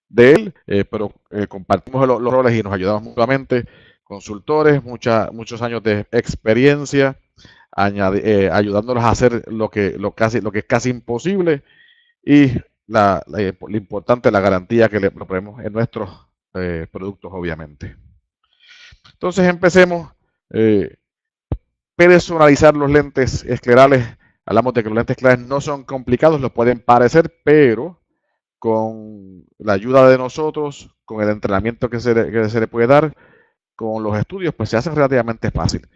de él, pero compartimos los roles y nos ayudamos mutuamente. Consultores, muchos años de experiencia, ayudándolos a hacer lo que es casi imposible y lo importante, la garantía que le proponemos en nuestros productos, obviamente. Entonces empecemos. Eh, Personalizar los lentes esclerales. Hablamos de que los lentes esclerales no son complicados, lo pueden parecer, pero con la ayuda de nosotros, con el entrenamiento que se le puede dar, con los estudios, pues se hace relativamente fácil.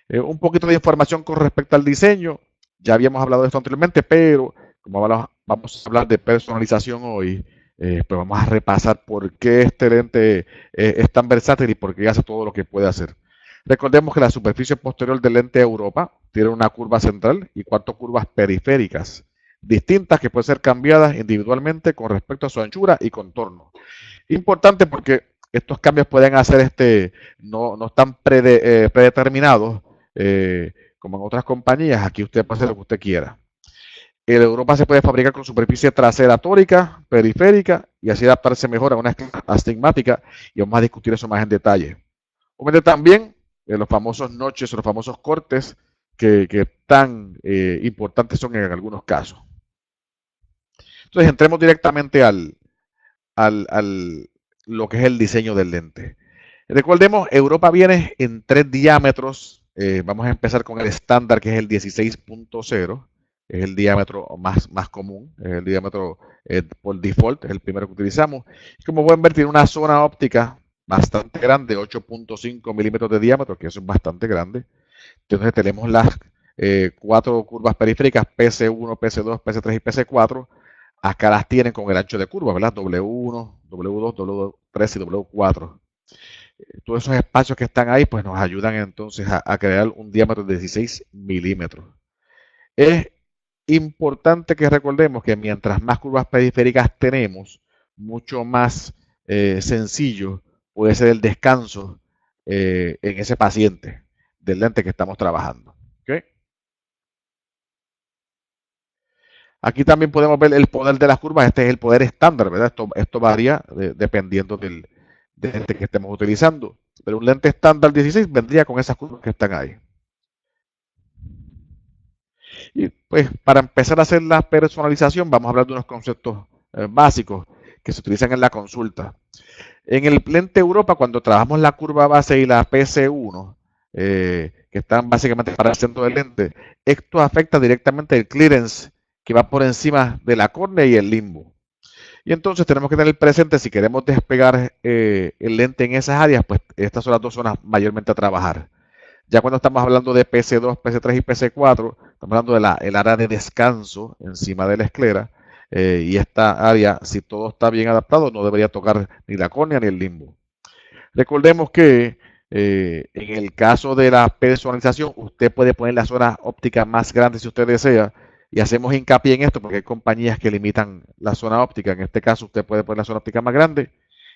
Un poquito de información con respecto al diseño. Ya habíamos hablado de esto anteriormente, pero como vamos a hablar de personalización hoy, pues vamos a repasar por qué este lente es tan versátil y por qué hace todo lo que puede hacer. Recordemos que la superficie posterior del lente Europa tiene una curva central y 4 curvas periféricas distintas que pueden ser cambiadas individualmente con respecto a su anchura y contorno. Importante porque estos cambios pueden hacer no están predeterminados como en otras compañías. Aquí usted puede hacer lo que usted quiera. En Europa se puede fabricar con superficie trasera tórica, periférica y así adaptarse mejor a una escala astigmática, y vamos a discutir eso más en detalle. Obviamente también los famosos notches o los famosos cortes que tan importantes son en algunos casos. Entonces entremos directamente al lo que es el diseño del lente. Recordemos, Europa viene en 3 diámetros. Vamos a empezar con el estándar, que es el 16.0. Es el diámetro más común, es el diámetro por default, es el primero que utilizamos. Como pueden ver, tiene una zona óptica bastante grande, 8.5 milímetros de diámetro, que eso es bastante grande. Entonces tenemos las 4 curvas periféricas, PC1, PC2, PC3 y PC4. Acá las tienen con el ancho de curva, ¿verdad? W1, W2, W3 y W4. Todos esos espacios que están ahí, pues nos ayudan entonces a crear un diámetro de 16 milímetros. Es importante que recordemos que mientras más curvas periféricas tenemos, mucho más sencillo puede ser el descanso en ese paciente del lente que estamos trabajando. ¿Okay? Aquí también podemos ver el poder de las curvas. Este es el poder estándar, ¿verdad? Esto varía dependiendo del lente que estemos utilizando. Pero un lente estándar 16 vendría con esas curvas que están ahí. Y pues para empezar a hacer la personalización, vamos a hablar de unos conceptos básicos que se utilizan en la consulta. En el lente Europa, cuando trabajamos la curva base y la PC1, que están básicamente para el centro del lente, esto afecta directamente el clearance que va por encima de la córnea y el limbo. Y entonces tenemos que tener presente, si queremos despegar el lente en esas áreas, pues estas son las 2 zonas mayormente a trabajar. Ya cuando estamos hablando de PC2, PC3 y PC4, estamos hablando del área de descanso encima de la esclera, y esta área, si todo está bien adaptado, no debería tocar ni la córnea ni el limbo. Recordemos que en el caso de la personalización, usted puede poner la zona óptica más grande si usted desea, y hacemos hincapié en esto porque hay compañías que limitan la zona óptica. En este caso, usted puede poner la zona óptica más grande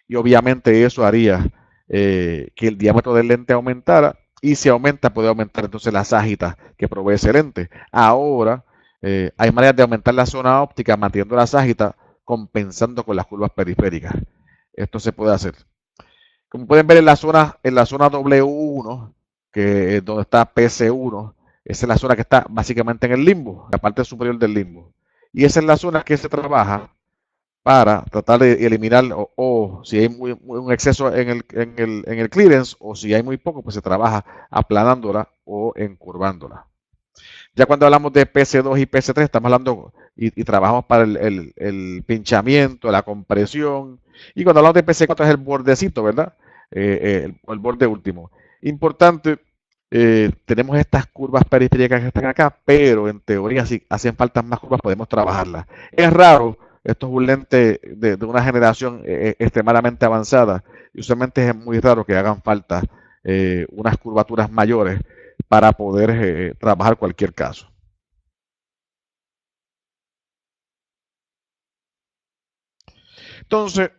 y obviamente eso haría que el diámetro del lente aumentara, y si aumenta, puede aumentar entonces la ságita que provee ese lente. Ahora, hay maneras de aumentar la zona óptica manteniendo la ságita, compensando con las curvas periféricas. Esto se puede hacer. Como pueden ver en la zona W1, que es donde está PC1, esa es la zona que está básicamente en el limbo, la parte superior del limbo. Y esa es la zona que se trabaja para tratar de eliminar o si hay un exceso en el clearance, o si hay muy poco, pues se trabaja aplanándola o encurvándola. Ya cuando hablamos de PC2 y PC3, estamos hablando y trabajamos para el pinchamiento, la compresión. Y cuando hablamos de PC4 es el bordecito, ¿verdad? El borde último. Importante, tenemos estas curvas periféricas que están acá, pero en teoría si hacen falta más curvas podemos trabajarlas. Es raro, esto es un lente de una generación extremadamente avanzada, y usualmente es muy raro que hagan falta unas curvaturas mayores para poder trabajar cualquier caso. Entonces,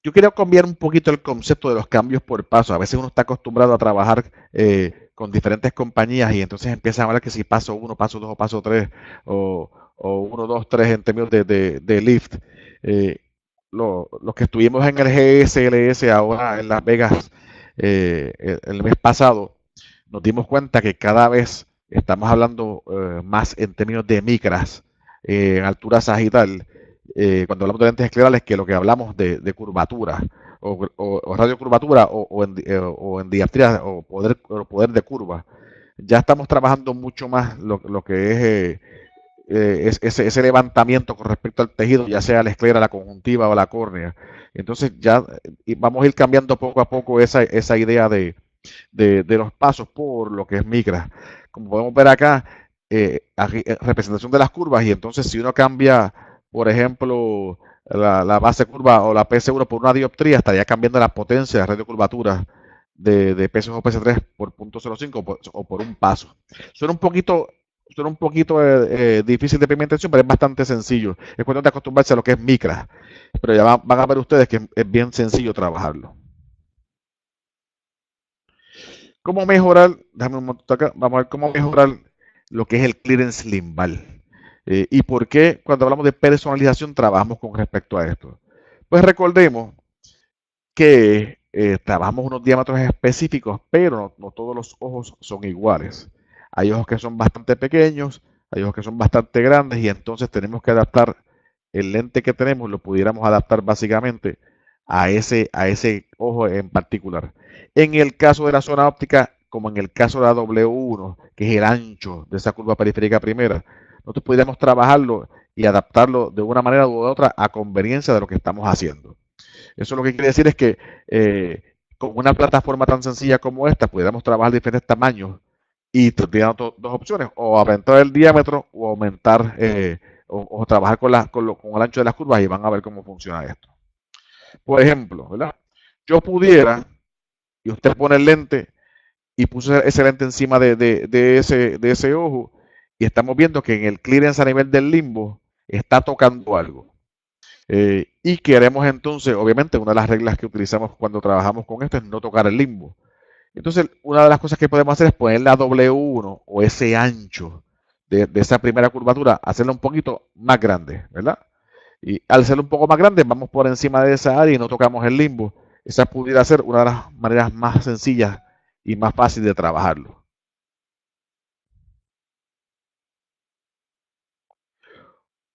yo quería cambiar un poquito el concepto de los cambios por paso. A veces uno está acostumbrado a trabajar con diferentes compañías y entonces empiezan a hablar que si paso 1, paso 2 o paso 3 o 1, 2, 3 en términos de lift. los que estuvimos en el GSLS ahora en Las Vegas el mes pasado, nos dimos cuenta que cada vez estamos hablando más en términos de micras, en altura sagital, cuando hablamos de lentes esclerales, que lo que hablamos de curvatura o radiocurvatura o en dioptría o poder de curva. Ya estamos trabajando mucho más lo que es ese levantamiento con respecto al tejido, ya sea la esclera, la conjuntiva o la córnea. Entonces ya vamos a ir cambiando poco a poco esa idea de los pasos por lo que es micra. Como podemos ver acá, aquí, representación de las curvas, y entonces si uno cambia, por ejemplo, la base curva o la PC1 por una dioptría, estaría cambiando la potencia de radiocurvatura de PC2 o PC3 por 0.05 o por un paso. Suena un poquito difícil de pigmentación, pero es bastante sencillo. Es cuestión de acostumbrarse a lo que es micra, pero ya van a ver ustedes que es bien sencillo trabajarlo. ¿Cómo mejorar? Déjame un momento acá. Vamos a ver cómo mejorar lo que es el clearance limbal. Y por qué cuando hablamos de personalización trabajamos con respecto a esto. Pues recordemos que trabajamos unos diámetros específicos, pero no todos los ojos son iguales. Hay ojos que son bastante pequeños, hay ojos que son bastante grandes, y entonces tenemos que adaptar el lente que tenemos, lo pudiéramos adaptar básicamente a ese ojo en particular. En el caso de la zona óptica, como en el caso de la W1, que es el ancho de esa curva periférica primera, nosotros pudiéramos trabajarlo y adaptarlo de una manera u otra a conveniencia de lo que estamos haciendo. Eso lo que quiere decir es que con una plataforma tan sencilla como esta, pudiéramos trabajar diferentes tamaños y tendríamos dos opciones: o aumentar el diámetro o aumentar o trabajar con el ancho de las curvas, y van a ver cómo funciona esto. Por ejemplo, ¿verdad? Yo pudiera, y usted pone el lente y puso ese lente encima de ese ojo, y estamos viendo que en el clearance a nivel del limbo está tocando algo. Y queremos entonces, obviamente, una de las reglas que utilizamos cuando trabajamos con esto es no tocar el limbo. Entonces, una de las cosas que podemos hacer es poner la W1 o ese ancho de esa primera curvatura, hacerla un poquito más grande, ¿verdad? Y al ser un poco más grande, vamos por encima de esa área y no tocamos el limbo. Esa pudiera ser una de las maneras más sencillas y más fáciles de trabajarlo.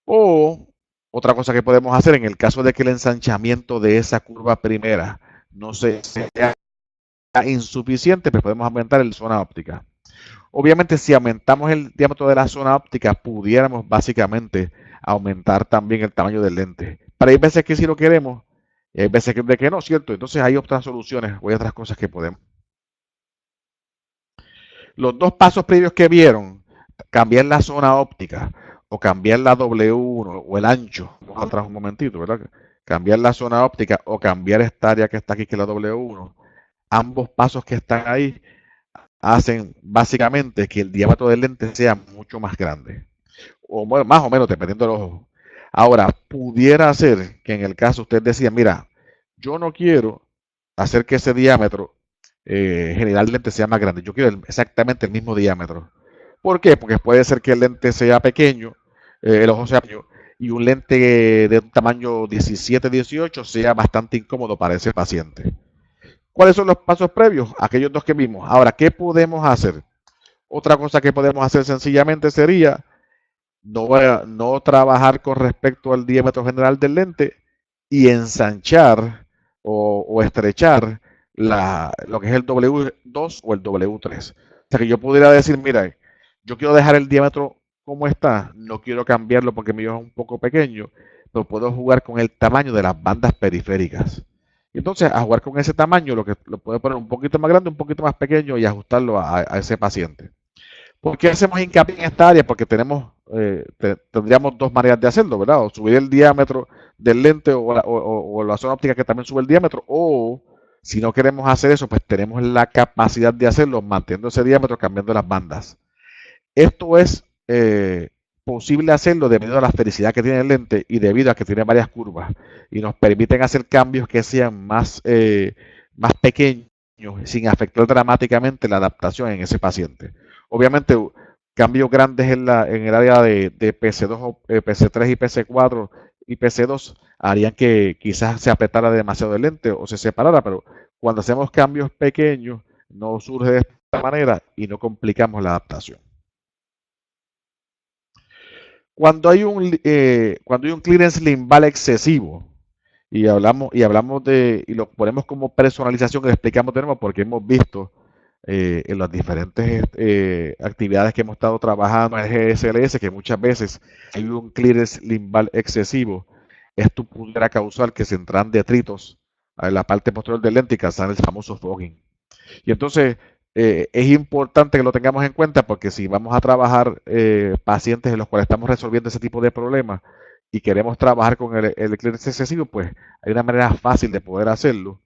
O otra cosa que podemos hacer en el caso de que el ensanchamiento de esa curva primera no sea insuficiente, pues podemos aumentar el zona óptica. Obviamente, si aumentamos el diámetro de la zona óptica, pudiéramos básicamente aumentar también el tamaño del lente. Pero hay veces que sí lo queremos y hay veces que no, ¿cierto? Entonces hay otras soluciones o hay otras cosas que podemos. Los dos pasos previos que vieron, cambiar la zona óptica o cambiar la W1 o el ancho, vamos atrás un momentito, ¿verdad? Cambiar la zona óptica o cambiar esta área que está aquí, que es la W1, ambos pasos que están ahí hacen básicamente que el diámetro del lente sea mucho más grande, o bueno, más o menos dependiendo del ojo. Ahora, pudiera ser que en el caso usted decía, mira, yo no quiero hacer que ese diámetro general del lente sea más grande, yo quiero exactamente el mismo diámetro. ¿Por qué? Porque puede ser que el lente sea pequeño, el ojo sea pequeño, y un lente de un tamaño 17-18 sea bastante incómodo para ese paciente. ¿Cuáles son los pasos previos? Aquellos dos que vimos. Ahora, ¿qué podemos hacer? Otra cosa que podemos hacer sencillamente sería no trabajar con respecto al diámetro general del lente y ensanchar o estrechar lo que es el W2 o el W3. O sea que yo pudiera decir, mira, yo quiero dejar el diámetro como está, no quiero cambiarlo porque mi ojo es un poco pequeño, pero puedo jugar con el tamaño de las bandas periféricas. Y entonces, a jugar con ese tamaño, lo puedo poner un poquito más grande, un poquito más pequeño, y ajustarlo a ese paciente. ¿Por qué hacemos hincapié en esta área? Porque tendríamos dos maneras de hacerlo, ¿verdad? O subir el diámetro del lente o la zona óptica que también sube el diámetro, o si no queremos hacer eso, pues tenemos la capacidad de hacerlo manteniendo ese diámetro, cambiando las bandas. Esto es posible hacerlo debido a la felicidad que tiene el lente y debido a que tiene varias curvas y nos permiten hacer cambios que sean más pequeños sin afectar dramáticamente la adaptación en ese paciente. Obviamente, cambios grandes en el área de PC2, PC3 y PC4 IPC2 harían que quizás se apretara demasiado el lente o se separara, pero cuando hacemos cambios pequeños no surge de esta manera y no complicamos la adaptación. Cuando hay un clearance limbal excesivo y lo ponemos como personalización y le explicamos de nuevo porque hemos visto en las diferentes actividades que hemos estado trabajando en el GSLS que muchas veces hay un clearance limbal excesivo. Esto pudiera causar que se entran detritos en la parte posterior del lente y causar el famoso fogging. Y entonces es importante que lo tengamos en cuenta porque si vamos a trabajar pacientes en los cuales estamos resolviendo ese tipo de problemas y queremos trabajar con el clearance excesivo, pues hay una manera fácil de poder hacerlo.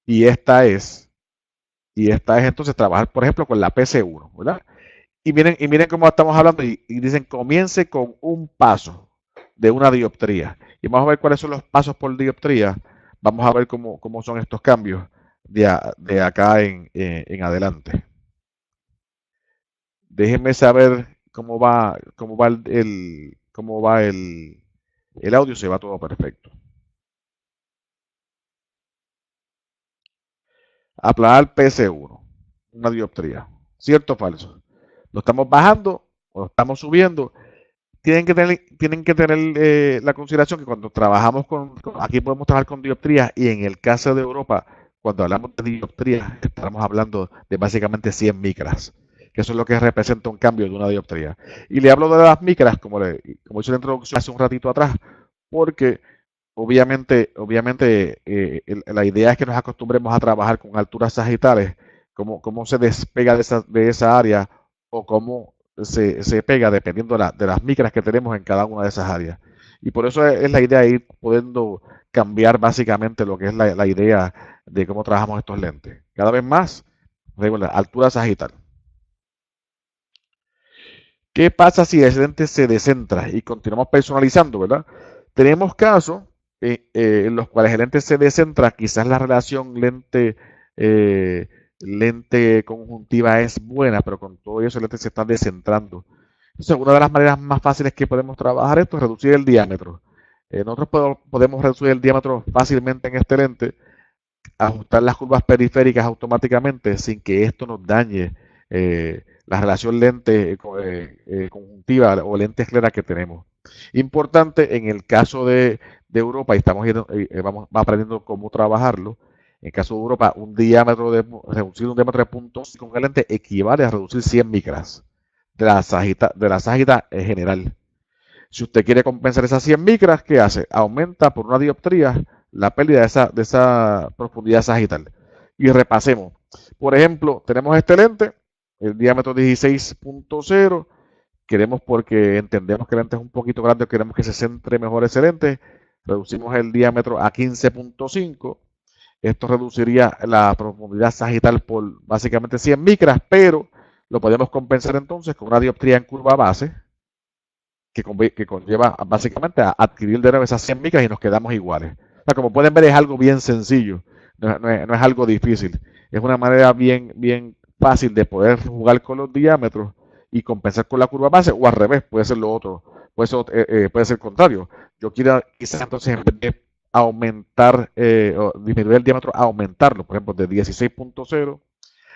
Y esta es entonces trabajar, por ejemplo, con la PC1, ¿verdad? Y miren cómo estamos hablando y dicen comience con un paso de una dioptría. Y vamos a ver cuáles son los pasos por dioptría. Vamos a ver cómo son estos cambios de acá en adelante. Déjenme saber cómo va el audio, se va todo perfecto. Aplanar PC1, una dioptría. ¿Cierto o falso? Lo estamos bajando o lo estamos subiendo. Tienen que tener la consideración que cuando trabajamos aquí podemos trabajar con dioptrías y en el caso de Europa, cuando hablamos de dioptrías, estamos hablando de básicamente 100 micras, que eso es lo que representa un cambio de una dioptría. Y le hablo de las micras, como hice la introducción hace un ratito atrás, porque obviamente la idea es que nos acostumbremos a trabajar con alturas sagitales, cómo se despega de esa área o cómo se pega dependiendo de las micras que tenemos en cada una de esas áreas. Y por eso es la idea de ir pudiendo cambiar básicamente lo que es la idea de cómo trabajamos estos lentes. Cada vez más, recuerda, altura sagital. ¿Qué pasa si el lente se descentra y continuamos personalizando, verdad? Tenemos casos en los cuales el lente se descentra, quizás la relación lente conjuntiva es buena, pero con todo eso el lente se está descentrando. Entonces, una de las maneras más fáciles que podemos trabajar esto es reducir el diámetro. Nosotros podemos reducir el diámetro fácilmente en este lente, ajustar las curvas periféricas automáticamente sin que esto nos dañe la relación lente conjuntiva o lente esclera que tenemos. Importante en el caso de Europa, y estamos vamos aprendiendo cómo trabajarlo. En el caso de Europa, reducir un diámetro de punto con el lente equivale a reducir 100 micras de la sagita en general. Si usted quiere compensar esas 100 micras, ¿qué hace? Aumenta por una dioptría la pérdida de esa profundidad sagital. Y repasemos. Por ejemplo, tenemos este lente, el diámetro 16.0. Queremos, porque entendemos que el lente es un poquito grande, queremos que se centre mejor ese lente. Reducimos el diámetro a 15.5. Esto reduciría la profundidad sagital por básicamente 100 micras, pero lo podemos compensar entonces con una dioptría en curva base, que conlleva básicamente a adquirir de nuevo esas 100 micras y nos quedamos iguales. O sea, como pueden ver, es algo bien sencillo, no es algo difícil. Es una manera bien fácil de poder jugar con los diámetros y compensar con la curva base, o al revés, puede ser lo otro, puede ser el contrario. Yo quiero quizás entonces en vez de aumentar o disminuir el diámetro, aumentarlo, por ejemplo, de 16.0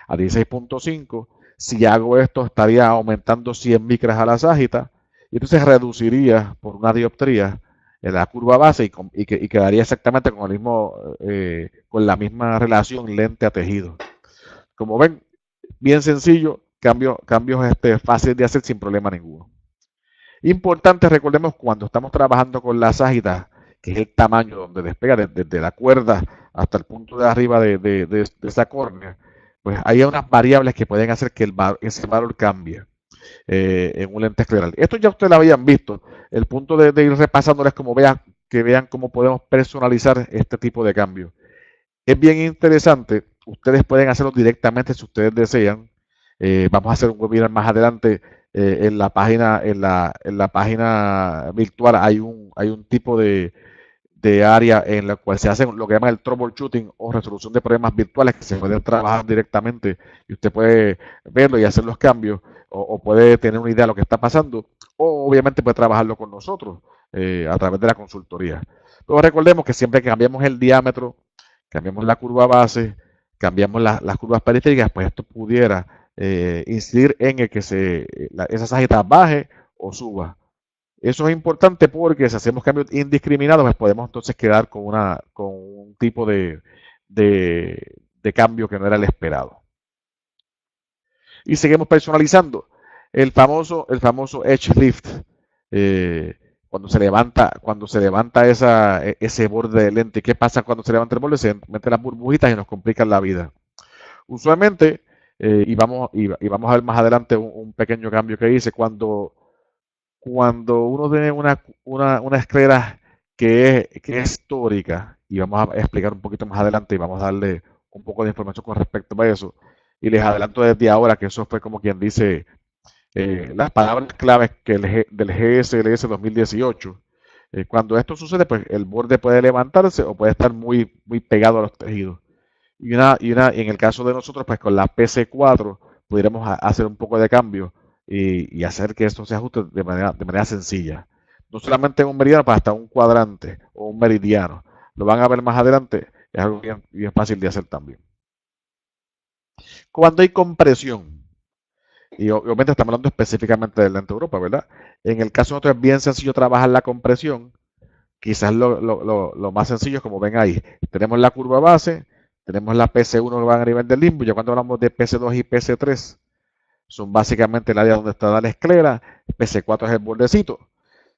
a 16.5. Si hago esto, estaría aumentando 100 micras a la sagita y entonces reduciría por una dioptría en la curva base y quedaría exactamente con la misma relación lente a tejido. Como ven, bien sencillo, cambios fáciles de hacer sin problema ninguno. Importante, recordemos cuando estamos trabajando con la sagita, que es el tamaño donde despega desde la cuerda hasta el punto de arriba de esa córnea, pues hay unas variables que pueden hacer que ese valor cambie en un lente escleral. Esto ya ustedes lo habían visto. El punto de ir repasándoles que vean cómo podemos personalizar este tipo de cambios. Es bien interesante. Ustedes pueden hacerlo directamente si ustedes desean. Vamos a hacer un webinar más adelante. En la página virtual hay un tipo de de área en la cual se hace lo que llaman el troubleshooting o resolución de problemas virtuales que se pueden trabajar directamente y usted puede verlo y hacer los cambios o puede tener una idea de lo que está pasando o obviamente puede trabajarlo con nosotros a través de la consultoría. Pero recordemos que siempre que cambiamos el diámetro, cambiamos la curva base, cambiamos las curvas periféricas, pues esto pudiera incidir en el que esa sajita baje o suba. Eso es importante porque si hacemos cambios indiscriminados, pues podemos entonces quedar con un tipo de cambio que no era el esperado. Y seguimos personalizando. El famoso edge lift. Cuando se levanta ese borde de lente. ¿Qué pasa cuando se levanta el borde? Se meten las burbujitas y nos complican la vida. Usualmente, y vamos a ver más adelante un pequeño cambio que hice, cuando uno tiene una esclera que es histórica, y vamos a explicar un poquito más adelante y vamos a darle un poco de información con respecto a eso, y les adelanto desde ahora que eso fue como quien dice las palabras claves del GSLS 2018. Cuando esto sucede, pues el borde puede levantarse o puede estar muy, muy pegado a los tejidos. Y en el caso de nosotros, pues con la PC4 pudiéramos hacer un poco de cambio y hacer que esto se ajuste de manera sencilla. No solamente en un meridiano, para hasta un cuadrante o un meridiano. Lo van a ver más adelante, es algo bien, bien fácil de hacer también. Cuando hay compresión, y obviamente estamos hablando específicamente del lente Europa, ¿verdad? En el caso de nosotros es bien sencillo trabajar la compresión. Quizás lo más sencillo es como ven ahí. Tenemos la curva base, tenemos la PC1 que va a nivel del limbo. Ya cuando hablamos de PC2 y PC3, son básicamente el área donde está la esclera. PC4 es el bordecito.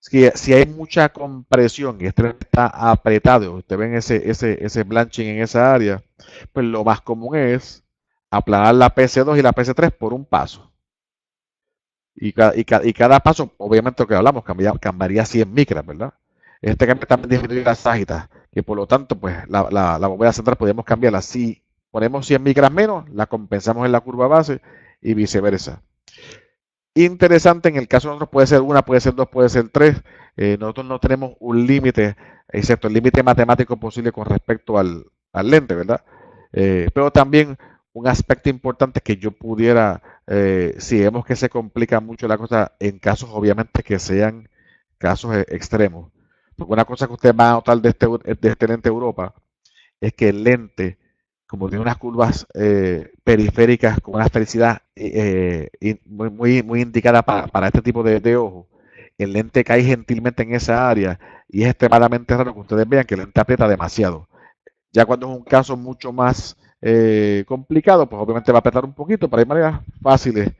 Si hay mucha compresión y este está apretado, usted ven ese blanching en esa área, pues lo más común es aplanar la PC2 y la PC3 por un paso. Y cada paso, obviamente lo que hablamos, cambiaría 100 micras, ¿verdad? Este cambio también disminuye las ságitas, que por lo tanto, pues la bóveda central podemos cambiarla. Si ponemos 100 micras menos, la compensamos en la curva base y viceversa. Interesante, en el caso de nosotros puede ser una, puede ser dos, puede ser tres. Nosotros no tenemos un límite, excepto el límite matemático posible con respecto al lente, ¿verdad? Pero también un aspecto importante que yo pudiera, si vemos que se complica mucho la cosa, en casos obviamente que sean casos extremos. Porque una cosa que ustedes van a notar de este lente Europa es que el lente, como tiene unas curvas periféricas con una esfericidad muy, muy, muy indicada para este tipo de ojo, el lente cae gentilmente en esa área y es extremadamente raro que ustedes vean que el lente aprieta demasiado. Ya cuando es un caso mucho más complicado, pues obviamente va a apretar un poquito, pero hay maneras fáciles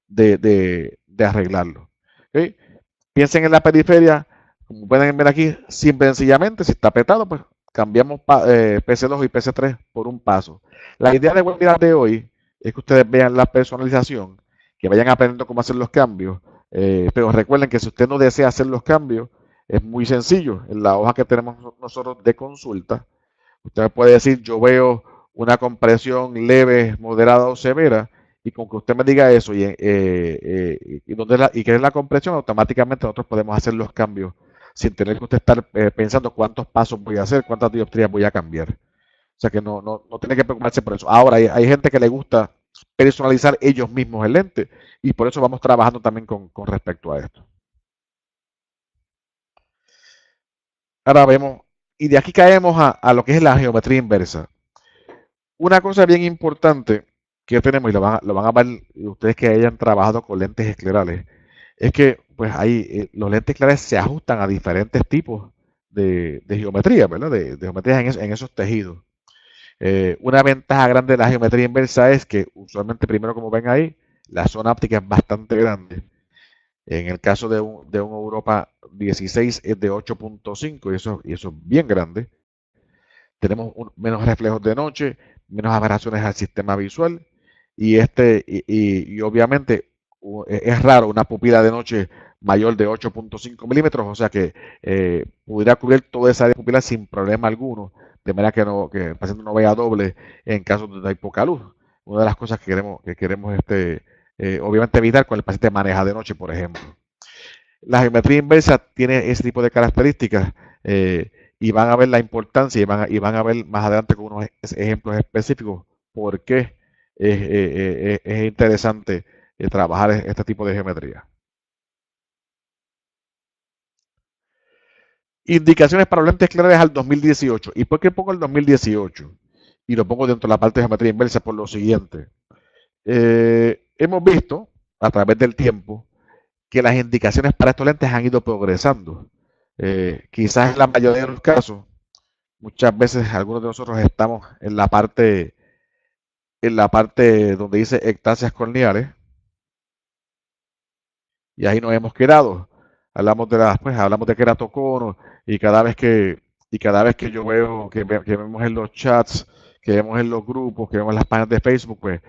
de arreglarlo. ¿Okay? Piensen en la periferia, como pueden ver aquí, simple y sencillamente, si está apretado, pues cambiamos PC2 y PC3 por un paso. La idea de webinar de hoy es que ustedes vean la personalización, que vayan aprendiendo cómo hacer los cambios, pero recuerden que si usted no desea hacer los cambios, es muy sencillo. En la hoja que tenemos nosotros de consulta, usted puede decir, yo veo una compresión leve, moderada o severa, y con que usted me diga eso y qué es la compresión, automáticamente nosotros podemos hacer los cambios sin tener que usted estar pensando cuántos pasos voy a hacer, cuántas dioptrías voy a cambiar. O sea que no tiene que preocuparse por eso. Ahora, hay gente que le gusta personalizar ellos mismos el lente y por eso vamos trabajando también con respecto a esto. Ahora vemos, y de aquí caemos a lo que es la geometría inversa. Una cosa bien importante que tenemos, y lo van a ver ustedes que hayan trabajado con lentes esclerales, es que pues los lentes esclerales se ajustan a diferentes tipos de geometría, ¿verdad? De geometría en esos tejidos. Una ventaja grande de la geometría inversa es que usualmente, primero como ven ahí, la zona óptica es bastante grande. En el caso de un Europa 16 es de 8.5 y eso es bien grande. Tenemos menos reflejos de noche, menos aberraciones al sistema visual y obviamente es raro una pupila de noche mayor de 8.5 milímetros, o sea que pudiera cubrir toda esa área de pupila sin problema alguno, de manera que el paciente no vea doble en caso de hay poca luz. Una de las cosas que queremos obviamente evitar cuando el paciente maneja de noche, por ejemplo. La geometría inversa tiene ese tipo de características y van a ver la importancia y van a ver más adelante con unos ejemplos específicos por qué es interesante trabajar este tipo de geometría. Indicaciones para lentes claras al 2018. ¿Y por qué pongo el 2018? Y lo pongo dentro de la parte de geometría inversa por lo siguiente. Hemos visto a través del tiempo que las indicaciones para estos lentes han ido progresando. Quizás en la mayoría de los casos, muchas veces algunos de nosotros estamos en la parte donde dice ectasias corneales, y ahí nos hemos quedado. Hablamos de queratocono, y cada vez que yo veo, que vemos en los chats, que vemos en los grupos, que vemos en las páginas de Facebook, pues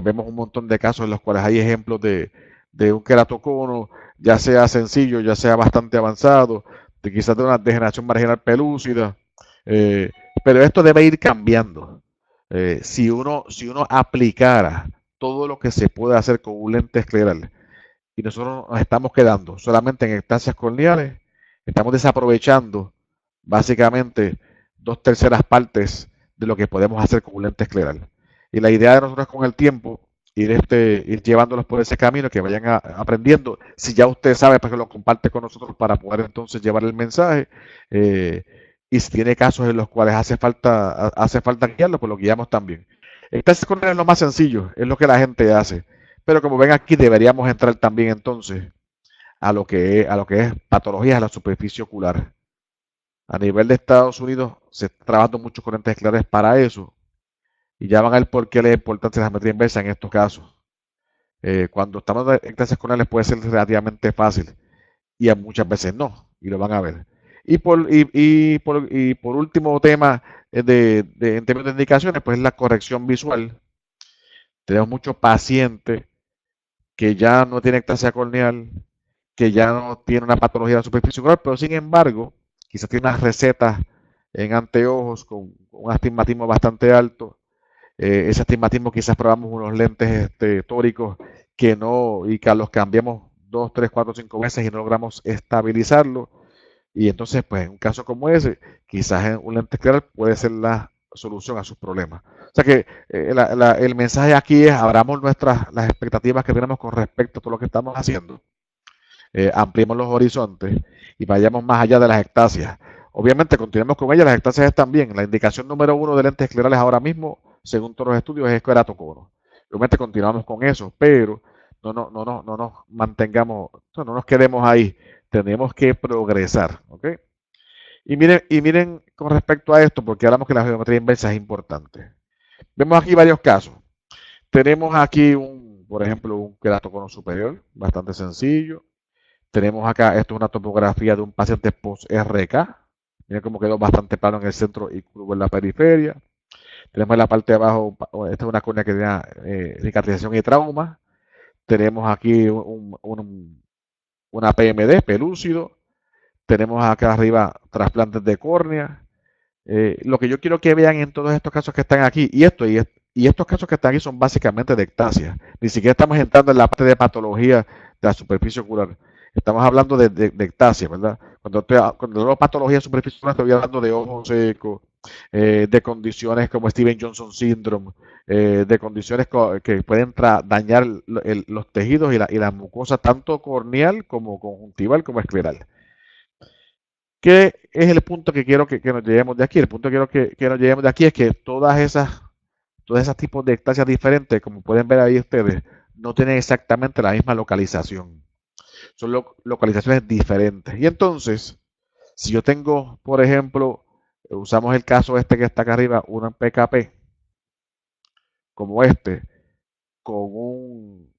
vemos un montón de casos en los cuales hay ejemplos de un queratocono, ya sea sencillo, ya sea bastante avanzado, de quizás de una degeneración marginal pelúcida, eh, pero esto debe ir cambiando. Si uno aplicara todo lo que se puede hacer con un lente escleral, y nosotros nos estamos quedando solamente en ectasias corneales, estamos desaprovechando básicamente 2/3 partes de lo que podemos hacer con un lente escleral. Y la idea de nosotros con el tiempo, ir llevándolos por ese camino, que vayan aprendiendo. Si ya usted sabe, pues que lo comparte con nosotros para poder entonces llevar el mensaje. eh, y si tiene casos en los cuales hace falta guiarlo, pues lo guiamos también. Ectasias corneales es lo más sencillo, es lo que la gente hace. Pero como ven aquí, deberíamos entrar también entonces a lo que es patologías de la superficie ocular. A nivel de Estados Unidos se está trabajando mucho con lentes esclares para eso, y ya van a ver por qué es importante la geometría inversa en estos casos. Cuando estamos en clases corneales puede ser relativamente fácil, y a muchas veces no, y lo van a ver. Y por último tema en términos de indicaciones, pues es la corrección visual. Tenemos muchos pacientes que ya no tiene ectasia corneal, que ya no tiene una patología de la superficie ocular, pero sin embargo, quizás tiene unas recetas en anteojos con un astigmatismo bastante alto. Ese astigmatismo quizás probamos unos lentes tóricos que no, y que los cambiamos 2, 3, 4, 5 veces y no logramos estabilizarlo. Y entonces, pues en un caso como ese, quizás un lente escleral puede ser la solución a sus problemas. O sea que el mensaje aquí es, abramos las expectativas que tenemos con respecto a todo lo que estamos haciendo, ampliemos los horizontes y vayamos más allá de las ectasias. Obviamente, continuemos con ellas, las ectasias están bien. La indicación número uno de lentes esclerales ahora mismo, según todos los estudios, es queratocono. Obviamente continuamos con eso, pero no nos mantengamos, no nos quedemos ahí. Tenemos que progresar, ¿ok? Y miren con respecto a esto, porque hablamos que la geometría inversa es importante. Vemos aquí varios casos. Tenemos aquí por ejemplo, un queratocono superior, bastante sencillo. Tenemos acá, esto es una topografía de un paciente post-RK. Miren cómo quedó bastante plano en el centro y curvo en la periferia. Tenemos en la parte de abajo, esta es una córnea que tiene cicatrización y trauma. Tenemos aquí una PMD, pelúcido. Tenemos acá arriba trasplantes de córnea. Lo que yo quiero que vean en todos estos casos que están aquí, y estos casos que están aquí son básicamente de ectasia. Ni siquiera estamos entrando en la parte de patología de la superficie ocular. Estamos hablando de ectasia, ¿verdad? Cuando hablo de patología de superficie ocular, estoy hablando de ojo seco, de condiciones como Steven Johnson Syndrome, de condiciones que pueden dañar los tejidos y la mucosa, tanto corneal como conjuntival como escleral. ¿Qué es el punto que quiero que nos llevemos de aquí? El punto que quiero que nos llevemos de aquí es que todos esos tipos de ectasias diferentes, como pueden ver ahí ustedes, no tienen exactamente la misma localización. Son localizaciones diferentes. Y entonces, si yo tengo, por ejemplo, usamos el caso este que está acá arriba, un PKP, como este, con un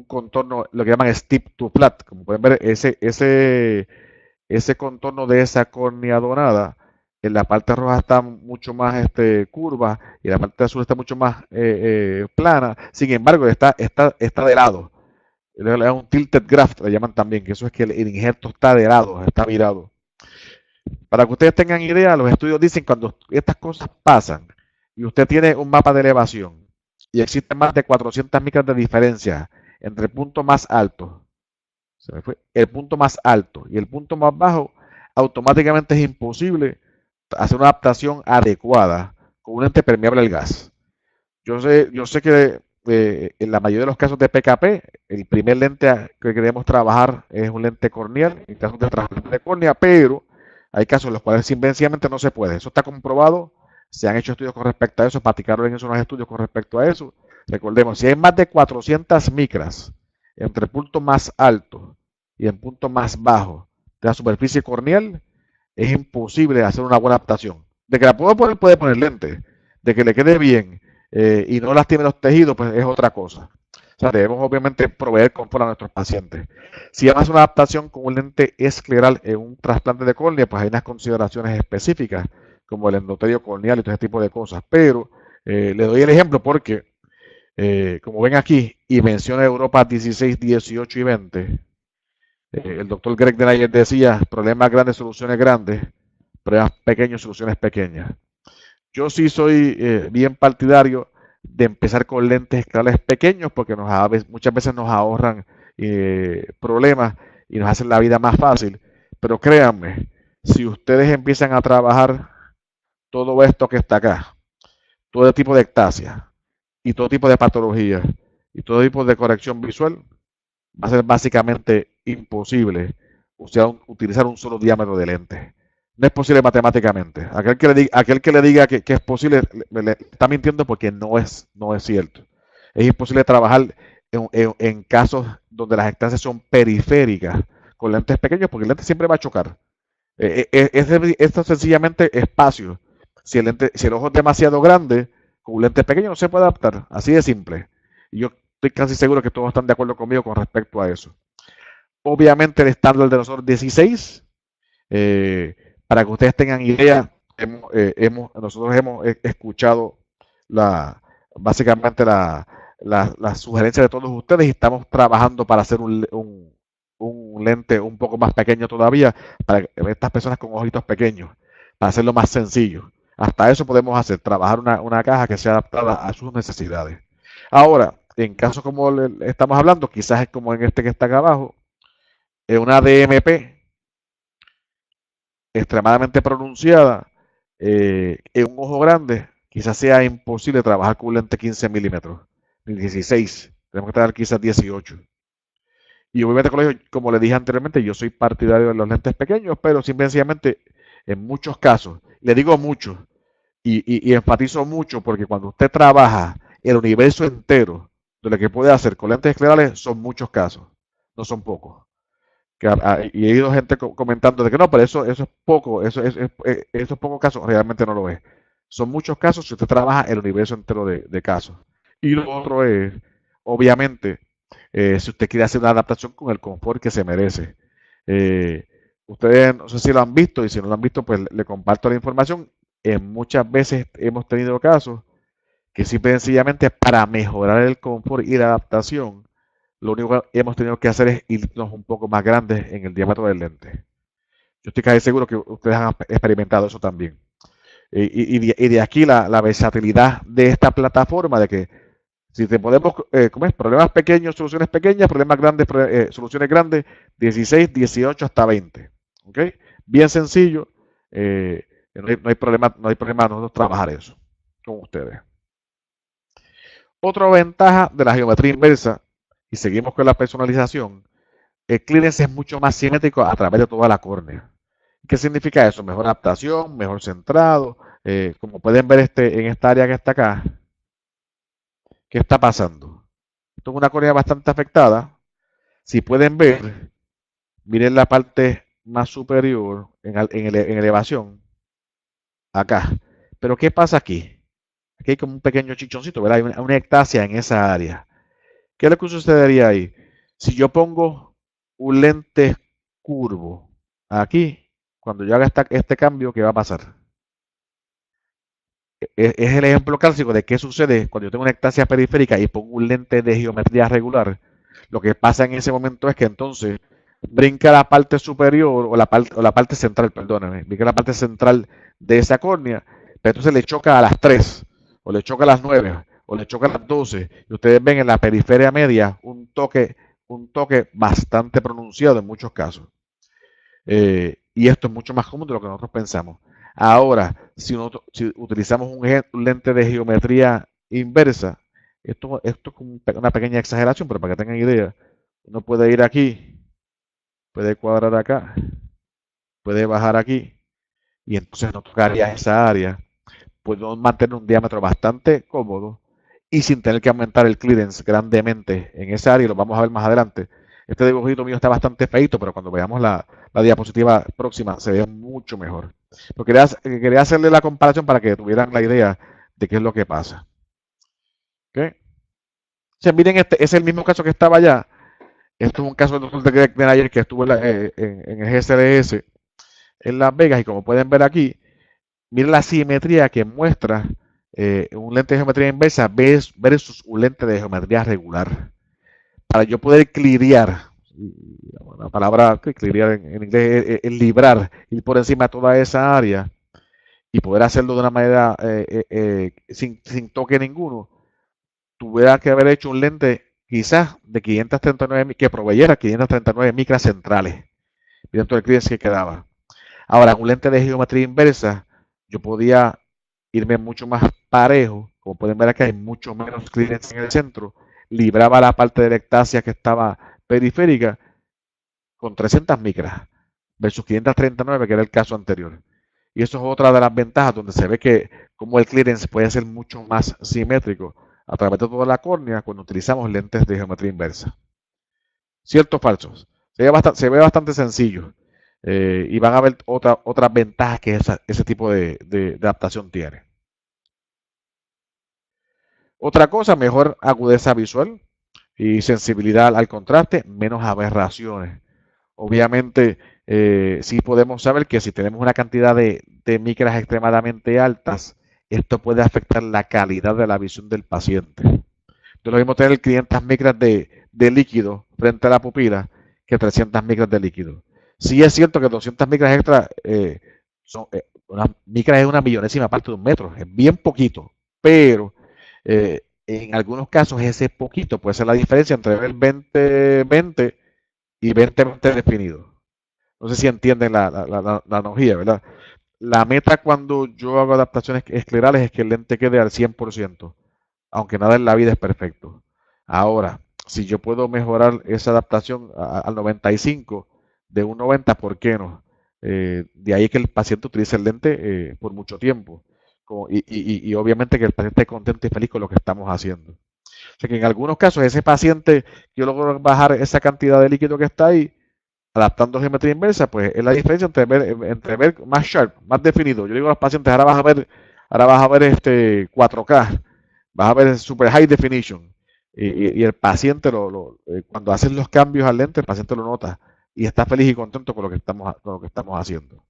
contorno, lo que llaman steep to flat. Como pueden ver, ese contorno de esa córnea donada, en la parte roja está mucho más curva y la parte azul está mucho más plana. Sin embargo, está de lado. Le dan un tilted graft, le llaman también, que eso es que el injerto está de lado, está virado. Para que ustedes tengan idea, los estudios dicen cuando estas cosas pasan y usted tiene un mapa de elevación y existen más de 400 micras de diferencia entre el punto más alto, el punto más alto y el punto más bajo, automáticamente es imposible hacer una adaptación adecuada con un lente permeable al gas. Yo sé que en la mayoría de los casos de PKP, el primer lente que queremos trabajar es un lente corneal, en casos de trasplante de córnea, pero hay casos en los cuales simplemente no se puede. Eso está comprobado, se han hecho estudios con respecto a eso, platicaron en eso unos estudios con respecto a eso. Recordemos, si hay más de 400 micras entre el punto más alto y el punto más bajo de la superficie corneal, es imposible hacer una buena adaptación. De que la puede poner lente, de que le quede bien y no lastime los tejidos, pues es otra cosa. O sea, debemos obviamente proveer confort a nuestros pacientes. Si además una adaptación con un lente escleral en un trasplante de córnea, pues hay unas consideraciones específicas, como el endotelio corneal y todo ese tipo de cosas. Pero le doy el ejemplo porque, como ven aquí, y menciona Europa 16, 18 y 20, el doctor Greg Denayer decía, problemas grandes, soluciones grandes, problemas pequeños, soluciones pequeñas. Yo sí soy bien partidario de empezar con lentes escalares pequeños porque muchas veces nos ahorran problemas y nos hacen la vida más fácil. Pero créanme, si ustedes empiezan a trabajar todo esto que está acá, todo tipo de ectasia y todo tipo de patologías y todo tipo de corrección visual, va a ser básicamente imposible utilizar un solo diámetro de lente. No es posible matemáticamente. Aquel que le diga que es posible le está mintiendo porque no es cierto. Es imposible trabajar en casos donde las ectasias son periféricas con lentes pequeños porque el lente siempre va a chocar. Esto es sencillamente espacio. Si el ojo es demasiado grande, con un lente pequeño no se puede adaptar. Así de simple. Y yo estoy casi seguro que todos están de acuerdo conmigo con respecto a eso. Obviamente el estándar de nosotros 16, para que ustedes tengan idea, nosotros hemos escuchado básicamente la sugerencia de todos ustedes y estamos trabajando para hacer un lente un poco más pequeño todavía para estas personas con ojitos pequeños, para hacerlo más sencillo. Hasta eso podemos hacer, trabajar una caja que sea adaptada a sus necesidades. Ahora, en casos como estamos hablando, quizás es como en este que está acá abajo, en una DMP extremadamente pronunciada, en un ojo grande, quizás sea imposible trabajar con un lente 15 milímetros, ni 16, tenemos que traer quizás 18. Y obviamente, como le dije anteriormente, yo soy partidario de los lentes pequeños, pero simplemente en muchos casos, le digo mucho y enfatizo mucho porque cuando usted trabaja el universo entero de lo que puede hacer con lentes esclerales, son muchos casos, no son pocos. Y he oído gente comentando de que no, pero eso es poco, esos pocos casos realmente no lo es. Son muchos casos si usted trabaja el universo entero de casos. Y lo otro es, obviamente, si usted quiere hacer una adaptación con el confort que se merece. Eh, Ustedes no sé si lo han visto y si no lo han visto, pues le comparto la información. Muchas veces hemos tenido casos que simple y sencillamente para mejorar el confort y la adaptación, lo único que hemos tenido que hacer es irnos un poco más grandes en el diámetro del lente. Yo estoy casi seguro que ustedes han experimentado eso también. Y de aquí la versatilidad de esta plataforma, de que si te podemos, ¿cómo es? Problemas pequeños, soluciones pequeñas, problemas grandes, soluciones grandes, 16, 18 hasta 20. ¿Ok? Bien sencillo. No hay problema nosotros trabajar eso con ustedes. Otra ventaja de la geometría inversa, y seguimos con la personalización, el clearance es mucho más simétrico a través de toda la córnea. ¿Qué significa eso? Mejor adaptación, mejor centrado. Como pueden ver en esta área que está acá, ¿qué está pasando? Esto es una córnea bastante afectada. Si pueden ver, miren la parte más superior en elevación, acá. Pero ¿qué pasa aquí? Aquí hay como un pequeño chichoncito, ¿verdad? Hay una ectasia en esa área. ¿Qué es lo que sucedería ahí? Si yo pongo un lente curvo aquí, cuando yo haga este cambio, ¿qué va a pasar? Es el ejemplo clásico de qué sucede cuando yo tengo una ectasia periférica y pongo un lente de geometría regular. Lo que pasa en ese momento es que entonces brinca la parte superior o la parte central, perdóname, brinca la parte central de esa córnea, pero entonces le choca a las 3, o le choca a las 9, o le choca a las 12, y ustedes ven en la periferia media un toque bastante pronunciado en muchos casos. Y esto es mucho más común de lo que nosotros pensamos. Ahora, si utilizamos un lente de geometría inversa, esto es como una pequeña exageración, pero para que tengan idea, uno puede ir aquí, puede cuadrar acá, puede bajar aquí, y entonces no tocaría esa área. Podemos mantener un diámetro bastante cómodo y sin tener que aumentar el clearance grandemente en esa área, y lo vamos a ver más adelante. Este dibujito mío está bastante feito, pero cuando veamos la diapositiva próxima se ve mucho mejor. Pero quería hacerle la comparación para que tuvieran la idea de qué es lo que pasa. ¿Okay? O sea, miren, este es el mismo caso que estaba allá. Esto es un caso del doctor de Greg Denayer que estuvo en el GCDS en Las Vegas, y como pueden ver aquí, miren la simetría que muestra un lente de geometría inversa versus un lente de geometría regular. Para yo poder clirear, la palabra clirear en inglés es librar, ir por encima de toda esa área y poder hacerlo de una manera sin toque ninguno, tuviera que haber hecho un lente quizás de 539 que proveyera 539 micras centrales dentro del clearance que quedaba. Ahora, un lente de geometría inversa, yo podía irme mucho más parejo. Como pueden ver acá, hay mucho menos clearance en el centro. Libraba la parte de la ectasia que estaba periférica con 300 micras versus 539, que era el caso anterior. Y eso es otra de las ventajas, donde se ve que como el clearance puede ser mucho más simétrico a través de toda la córnea cuando utilizamos lentes de geometría inversa. ¿Cierto o falso? Se ve bastante sencillo. Y van a ver otras ventajas que ese tipo de adaptación tiene. Otra cosa, mejor agudeza visual y sensibilidad al contraste, menos aberraciones. Obviamente, sí podemos saber que si tenemos una cantidad de micras extremadamente altas, esto puede afectar la calidad de la visión del paciente. Entonces, lo mismo tener 500 micras de líquido frente a la pupila que 300 micras de líquido. Sí es cierto que 200 micras extra una micra es una millonésima parte de un metro, es bien poquito, pero en algunos casos ese poquito puede ser la diferencia entre ver 20-20 y 20-20 definido. No sé si entienden la analogía, ¿verdad? La meta cuando yo hago adaptaciones esclerales es que el lente quede al 100%, aunque nada en la vida es perfecto. Ahora, si yo puedo mejorar esa adaptación al 95, de un 90, ¿por qué no? De ahí que el paciente utilice el lente por mucho tiempo. Y obviamente que el paciente esté contento y feliz con lo que estamos haciendo. O sea que en algunos casos ese paciente, yo logro bajar esa cantidad de líquido que está ahí, adaptando geometría inversa, pues es la diferencia entre ver más sharp, más definido. Yo digo a los pacientes, ahora vas a ver este 4K, vas a ver super high definition. Y el paciente, cuando hacen los cambios al lente, el paciente lo nota y está feliz y contento con lo que estamos haciendo.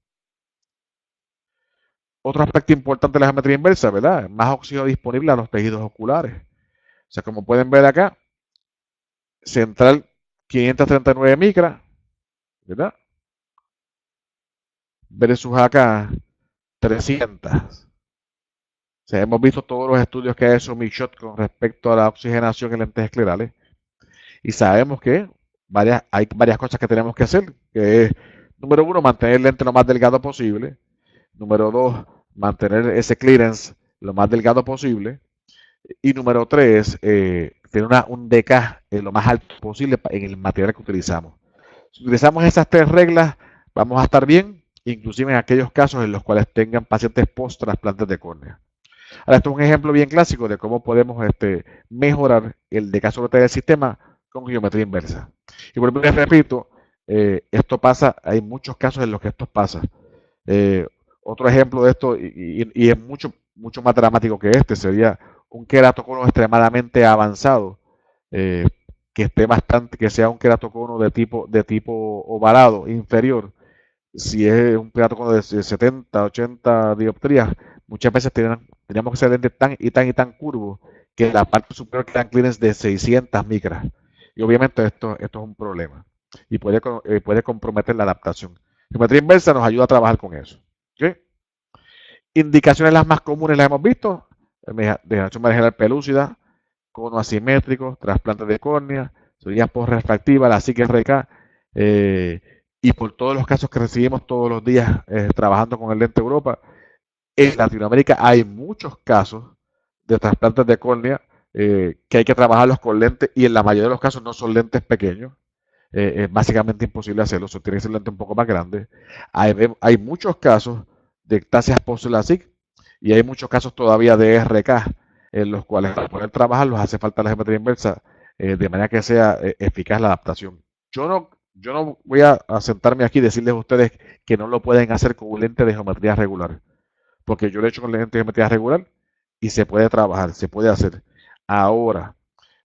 Otro aspecto importante de la geometría inversa, ¿verdad? Más oxígeno disponible a los tejidos oculares. O sea, como pueden ver acá, central 539 micras, ¿verdad? Versus acá 300. O sea, hemos visto todos los estudios que ha hecho Michot con respecto a la oxigenación en lentes esclerales y sabemos que hay varias cosas que tenemos que hacer, que es, número uno, mantener el lente lo más delgado posible. Número dos, mantener ese clearance lo más delgado posible. Y número tres, tener un DK lo más alto posible en el material que utilizamos. Si utilizamos esas tres reglas, vamos a estar bien, inclusive en aquellos casos en los cuales tengan pacientes post-trasplantes de córnea. Ahora, esto es un ejemplo bien clásico de cómo podemos mejorar el DK del sistema con geometría inversa. Y por les repito, esto pasa, hay muchos casos en los que esto pasa. Otro ejemplo de esto, y es mucho, mucho más dramático que este, sería un queratocono extremadamente avanzado, que sea un queratocono de tipo ovalado inferior. Si es un queratocono de 70, 80 dioptrías, muchas veces teníamos que ser lentes tan curvos que la parte superior quedan clearance de 600 micras. Y obviamente esto es un problema y puede comprometer la adaptación. Geometría inversa nos ayuda a trabajar con eso. ¿Okay? Indicaciones las más comunes las hemos visto: degeneración marginal pelúcida, cono asimétrico, trasplante de córnea, cirugía postrefractiva, la CIC-RK, y por todos los casos que recibimos todos los días trabajando con el lente Europa, En Latinoamérica hay muchos casos de trasplantes de córnea que hay que trabajarlos con lentes y en la mayoría de los casos no son lentes pequeños. Es básicamente imposible hacerlo, eso tiene que ser lente un poco más grande. Hay muchos casos de ectasias post-LASIK y hay muchos casos todavía de RK en los cuales para poder trabajarlos hace falta la geometría inversa de manera que sea eficaz la adaptación. Yo no voy a sentarme aquí y decirles a ustedes que no lo pueden hacer con un lente de geometría regular, porque yo lo he hecho con lente de geometría regular y se puede trabajar, se puede hacer. Ahora,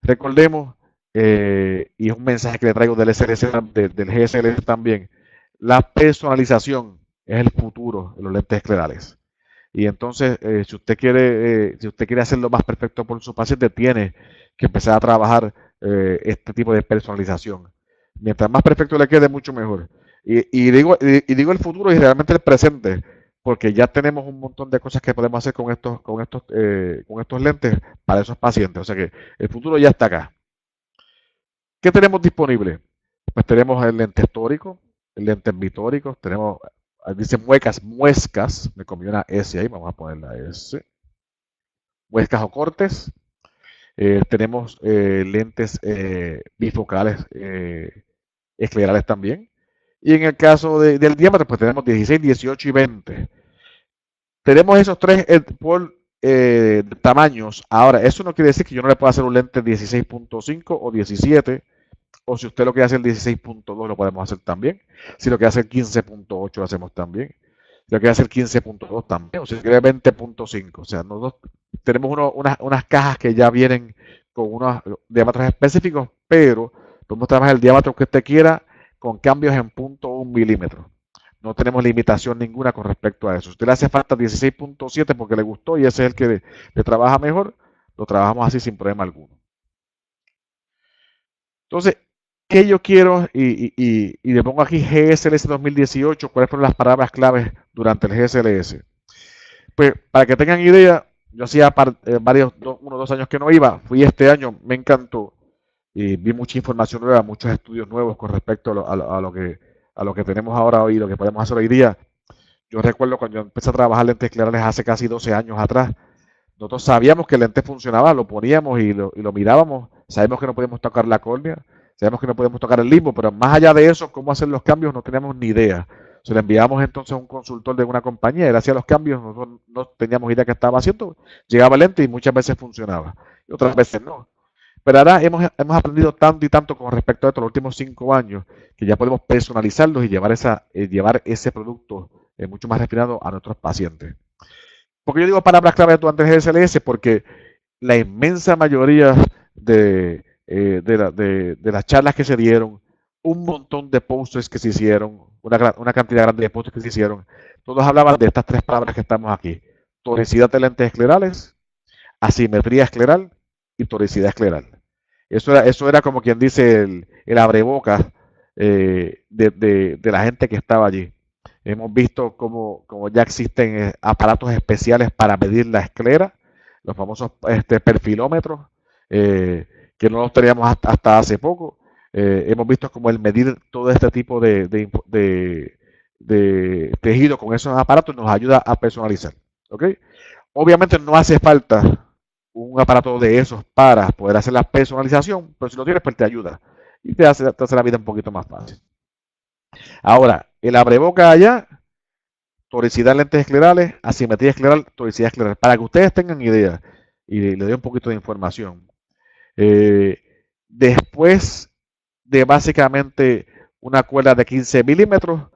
recordemos, y es un mensaje que le traigo del SLS, del GSLS también, la personalización es el futuro de los lentes esclerales. Y entonces, si usted quiere hacerlo más perfecto por su paciente, tiene que empezar a trabajar este tipo de personalización. Mientras más perfecto le quede, mucho mejor. Y digo el futuro y realmente el presente, porque ya tenemos un montón de cosas que podemos hacer con estos lentes para esos pacientes. O sea que el futuro ya está acá. ¿Qué tenemos disponible? Pues tenemos el lente tórico, el lente bitórico, tenemos, dice muescas, me comió una S ahí, vamos a poner la S, muescas o cortes, tenemos lentes bifocales esclerales también, y en el caso del diámetro, pues tenemos 16, 18 y 20. Tenemos esos tres por tamaños. Ahora, eso no quiere decir que yo no le pueda hacer un lente 16.5 o 17, o si usted lo quiere hacer 16.2 lo podemos hacer también. Si lo quiere hacer 15.8 lo hacemos también. Si lo quiere hacer 15.2 también. O si lo quiere 20.5. O sea, nosotros tenemos unas cajas que ya vienen con unos diámetros específicos, pero podemos trabajar el diámetro que usted quiera con cambios en 0.1 milímetro. No tenemos limitación ninguna con respecto a eso. Si usted le hace falta 16.7 porque le gustó y ese es el que le trabaja mejor, lo trabajamos así sin problema alguno. Entonces, ¿qué yo quiero? Y le pongo aquí GSLS 2018, ¿cuáles fueron las palabras claves durante el GSLS? Pues para que tengan idea, yo hacía varios, 1 o 2 años que no iba, fui este año, me encantó, y vi mucha información nueva, muchos estudios nuevos con respecto a lo que tenemos ahora hoy, lo que podemos hacer hoy día. Yo recuerdo cuando yo empecé a trabajar lentes esclerales hace casi 12 años atrás, nosotros sabíamos que el lente funcionaba, lo poníamos y lo mirábamos, sabemos que no podíamos tocar la córnea, sabemos que no podemos tocar el limbo, pero más allá de eso, cómo hacer los cambios, no teníamos ni idea. Se le enviamos entonces a un consultor de una compañía, él hacía los cambios, nosotros no teníamos idea qué estaba haciendo, llegaba el lente y muchas veces funcionaba, y otras veces no. Pero ahora hemos aprendido tanto y tanto con respecto a esto los últimos 5 años, que ya podemos personalizarlos y llevar ese producto mucho más refinado a nuestros pacientes. Porque yo digo palabras clave durante el GSLS porque la inmensa mayoría de las charlas que se dieron, un montón de posters que se hicieron, una cantidad grande de posters que se hicieron, todos hablaban de estas tres palabras que estamos aquí: toricidad de lentes esclerales, asimetría escleral y toricidad escleral. Eso era como quien dice el abrebocas de la gente que estaba allí. Hemos visto como ya existen aparatos especiales para medir la esclera, los famosos perfilómetros, que no los teníamos hasta hace poco. Hemos visto como el medir todo este tipo de tejido con esos aparatos nos ayuda a personalizar. ¿Okay? Obviamente no hace falta un aparato de esos para poder hacer la personalización, pero si lo tienes, pues te ayuda y te hace la vida un poquito más fácil. Ahora, el abreboca allá, toricidad lentes esclerales, asimetría escleral, toricidad escleral. Para que ustedes tengan idea y le doy un poquito de información. Después de básicamente una cuerda de 15 milímetros,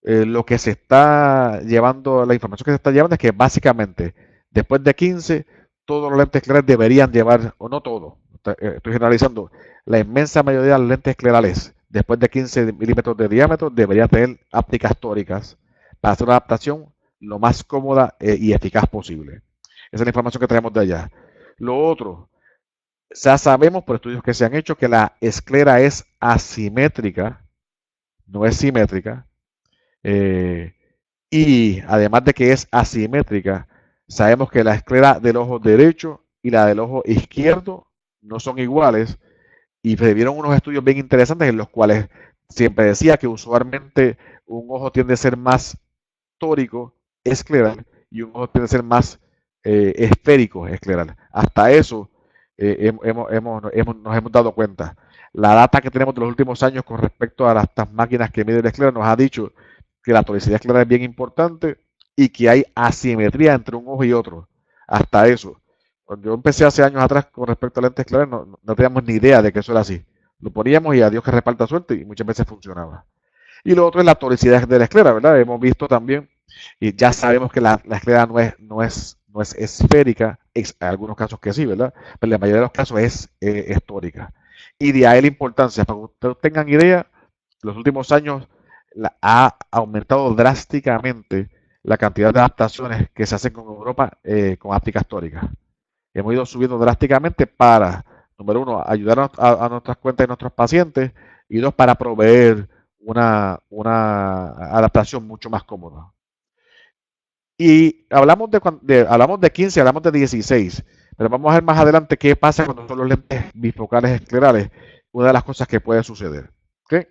lo que se está llevando, la información que se está llevando es que básicamente después de 15, todos los lentes esclerales deberían llevar, o no todos, estoy generalizando, la inmensa mayoría de los lentes esclerales después de 15 milímetros de diámetro deberían tener ópticas tóricas para hacer una adaptación lo más cómoda y eficaz posible. Esa es la información que traemos de allá. Lo otro, ya sabemos por estudios que se han hecho que la esclera es asimétrica, no es simétrica. Y además de que es asimétrica, sabemos que la esclera del ojo derecho y la del ojo izquierdo no son iguales. Y se vieron unos estudios bien interesantes en los cuales siempre decía que usualmente un ojo tiende a ser más tórico, escleral, y un ojo tiende a ser más esférico escleral. Hasta eso nos hemos dado cuenta. La data que tenemos de los últimos años con respecto a estas máquinas que miden la esclera nos ha dicho que la toricidad escleral es bien importante y que hay asimetría entre un ojo y otro. Hasta eso. Cuando yo empecé hace años atrás con respecto a lentes esclerares, no teníamos ni idea de que eso era así. Lo poníamos y a Dios que reparta suerte y muchas veces funcionaba. Y lo otro es la toricidad de la esclera, ¿verdad? Hemos visto también, y ya sabemos que la esclera no es esférica, en algunos casos que sí, ¿verdad? Pero en la mayoría de los casos es tórica. Y de ahí la importancia, para que ustedes tengan idea, en los últimos años ha aumentado drásticamente la cantidad de adaptaciones que se hacen con Europa con ópticas tóricas. Hemos ido subiendo drásticamente para, número uno, ayudar a nuestras cuentas y nuestros pacientes, y dos, para proveer una adaptación mucho más cómoda. Y hablamos de 15, hablamos de 16, pero vamos a ver más adelante qué pasa cuando son los lentes bifocales esclerales, una de las cosas que puede suceder. ¿Okay?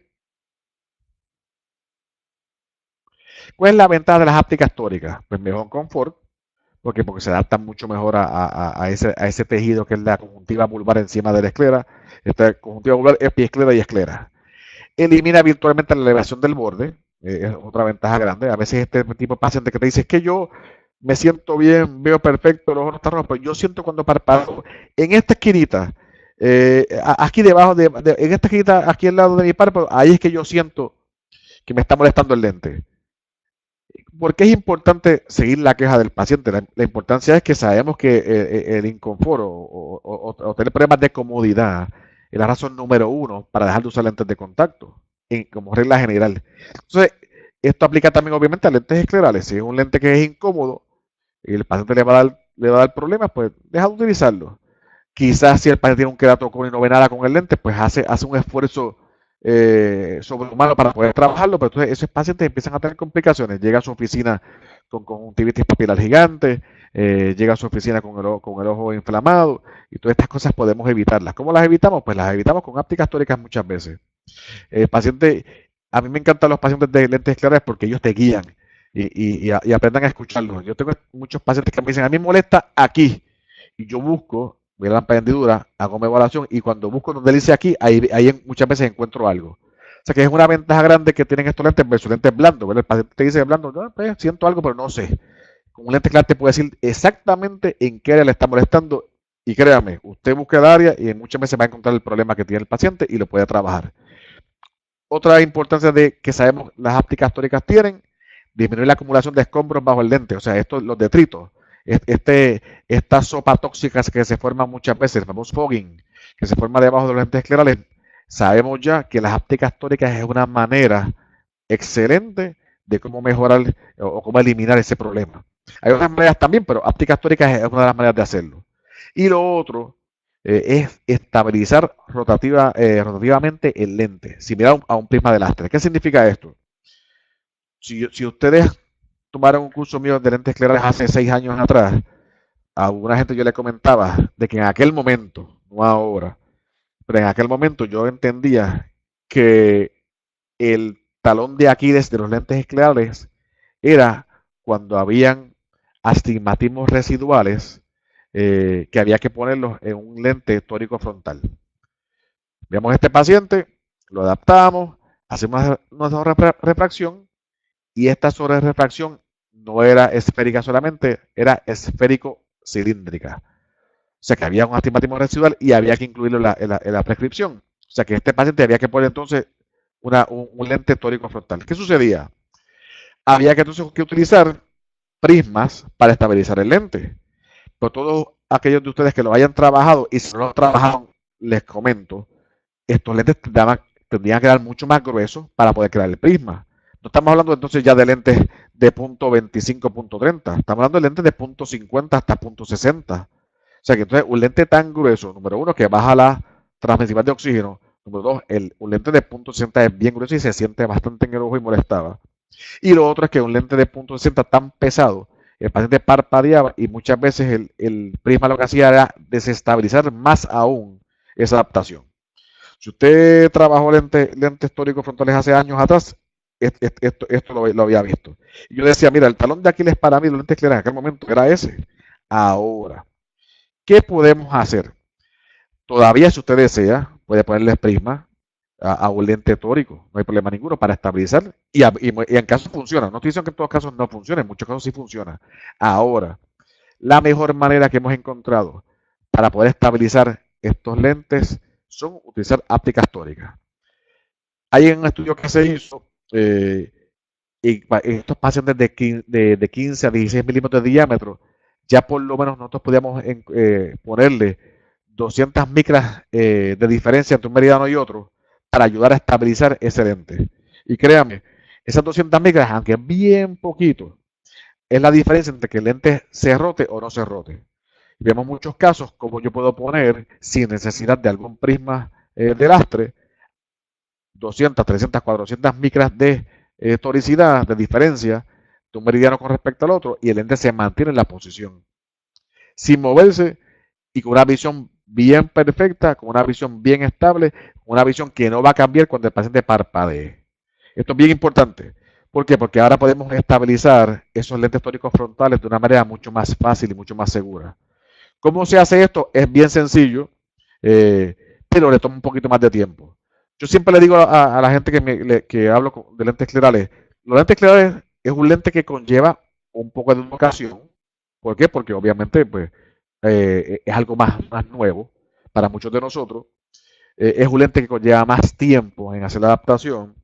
¿Cuál es la ventaja de las ópticas tóricas? Pues mejor confort, porque se adaptan mucho mejor a ese tejido que es la conjuntiva vulvar encima de la esclera. Esta conjuntiva vulvar es epiesclera y esclera. Elimina virtualmente la elevación del borde, es otra ventaja grande. A veces este tipo de paciente que te dice, es que yo me siento bien, veo perfecto, los ojos no están rojos, pero yo siento cuando parpadeo en esta esquinita, aquí debajo, en esta esquinita, aquí al lado de mi párpado, ahí es que yo siento que me está molestando el lente. ¿Por qué es importante seguir la queja del paciente? La importancia es que sabemos que el inconfort o tener problemas de comodidad es la razón número uno para dejar de usar lentes de contacto, como regla general. Entonces, esto aplica también obviamente a lentes esclerales. Si es un lente que es incómodo y el paciente le va a dar problemas, pues deja de utilizarlo. Quizás si el paciente tiene un queratocono y no ve nada con el lente, pues hace un esfuerzo sobrehumano para poder trabajarlo, pero entonces esos pacientes empiezan a tener complicaciones. Llega a su oficina con conjuntivitis papilar gigante, llega a su oficina con el ojo inflamado, y todas estas cosas podemos evitarlas. ¿Cómo las evitamos? Pues las evitamos con ópticas tóricas muchas veces. A mí me encantan los pacientes de lentes esclerales porque ellos te guían y aprendan a escucharlos. Yo tengo muchos pacientes que me dicen, a mí me molesta aquí, y yo busco, voy a la hendidura, hago mi evaluación, y cuando busco donde dice aquí, ahí muchas veces encuentro algo. O sea que es una ventaja grande que tienen estos lentes versus lentes blandos, ¿verdad? El paciente te dice blando, no, pues, siento algo, pero no sé. Con un lente escleral te puede decir exactamente en qué área le está molestando, y créame, usted busca el área y muchas veces va a encontrar el problema que tiene el paciente y lo puede trabajar. Otra importancia de que sabemos las ópticas tóricas tienen, disminuir la acumulación de escombros bajo el lente, o sea, los detritos. Esta sopa tóxica que se forma muchas veces, el famoso fogging, que se forma debajo de los lentes esclerales, sabemos ya que las ópticas tóricas es una manera excelente de cómo mejorar o cómo eliminar ese problema. Hay otras maneras también, pero ópticas tóricas es una de las maneras de hacerlo. Y lo otro es estabilizar rotativamente el lente, similar a un prisma de lastre. ¿Qué significa esto? Si ustedes tomaron un curso mío de lentes esclerales hace 6 años atrás, a alguna gente yo le comentaba de que en aquel momento, no ahora, pero en aquel momento yo entendía que el talón de Aquiles de los lentes esclerales era cuando habían astigmatismos residuales que había que ponerlos en un lente tórico frontal. Veamos a este paciente, lo adaptamos, hacemos una refracción, y esta sobrerefracción no era esférica solamente, era esférico-cilíndrica. O sea que había un astigmatismo residual y había que incluirlo en la prescripción. O sea que este paciente había que poner entonces un lente tórico frontal. ¿Qué sucedía? Había que entonces utilizar prismas para estabilizar el lente. Pero todos aquellos de ustedes que lo hayan trabajado, y si no lo trabajaron, les comento, estos lentes tendrían que quedar mucho más gruesos para poder crear el prisma. No estamos hablando entonces ya de lentes de punto 25, punto 30. Estamos hablando de lentes de punto 50 hasta punto 60. O sea que entonces un lente tan grueso, número uno, que baja la transmisividad de oxígeno. Número dos, un lente de punto 60 es bien grueso y se siente bastante en el ojo y molestaba. Y lo otro es que un lente de punto 60 tan pesado, el paciente parpadeaba y muchas veces el prisma lo que hacía era desestabilizar más aún esa adaptación. Si usted trabajó lentes tóricos frontales hace años atrás, esto lo había visto. Y yo decía, mira, el talón de Aquiles para mí, los lentes claros en aquel momento era ese. Ahora, ¿qué podemos hacer? Todavía, si usted desea, puede ponerle prisma a un lente tórico, no hay problema ninguno para estabilizar y en casos funciona. No estoy diciendo que en todos casos no funciona, en muchos casos sí funciona. Ahora, la mejor manera que hemos encontrado para poder estabilizar estos lentes son utilizar ópticas tóricas. Hay un estudio que se hizo y estos pacientes de 15 a 16 milímetros de diámetro, ya por lo menos nosotros podíamos ponerle 200 micras de diferencia entre un meridiano y otro para ayudar a estabilizar ese lente. Y créanme, esas 200 micras, aunque es bien poquito, es la diferencia entre que el lente se rote o no se rote. Y vemos muchos casos como yo puedo poner, sin necesidad de algún prisma de lastre, 200, 300, 400 micras de toricidad, de diferencia de un meridiano con respecto al otro, y el lente se mantiene en la posición, sin moverse y con una visión bien perfecta, con una visión bien estable, una visión que no va a cambiar cuando el paciente parpadee. Esto es bien importante. ¿Por qué? Porque ahora podemos estabilizar esos lentes tóricos frontales de una manera mucho más fácil y mucho más segura. ¿Cómo se hace esto? Es bien sencillo, eh, pero le toma un poquito más de tiempo. Yo siempre le digo a la gente que hablo de lentes esclerales, los lentes esclerales es un lente que conlleva un poco de educación. ¿Por qué? Porque obviamente pues, es algo más nuevo para muchos de nosotros. Es un lente que conlleva más tiempo en hacer la adaptación,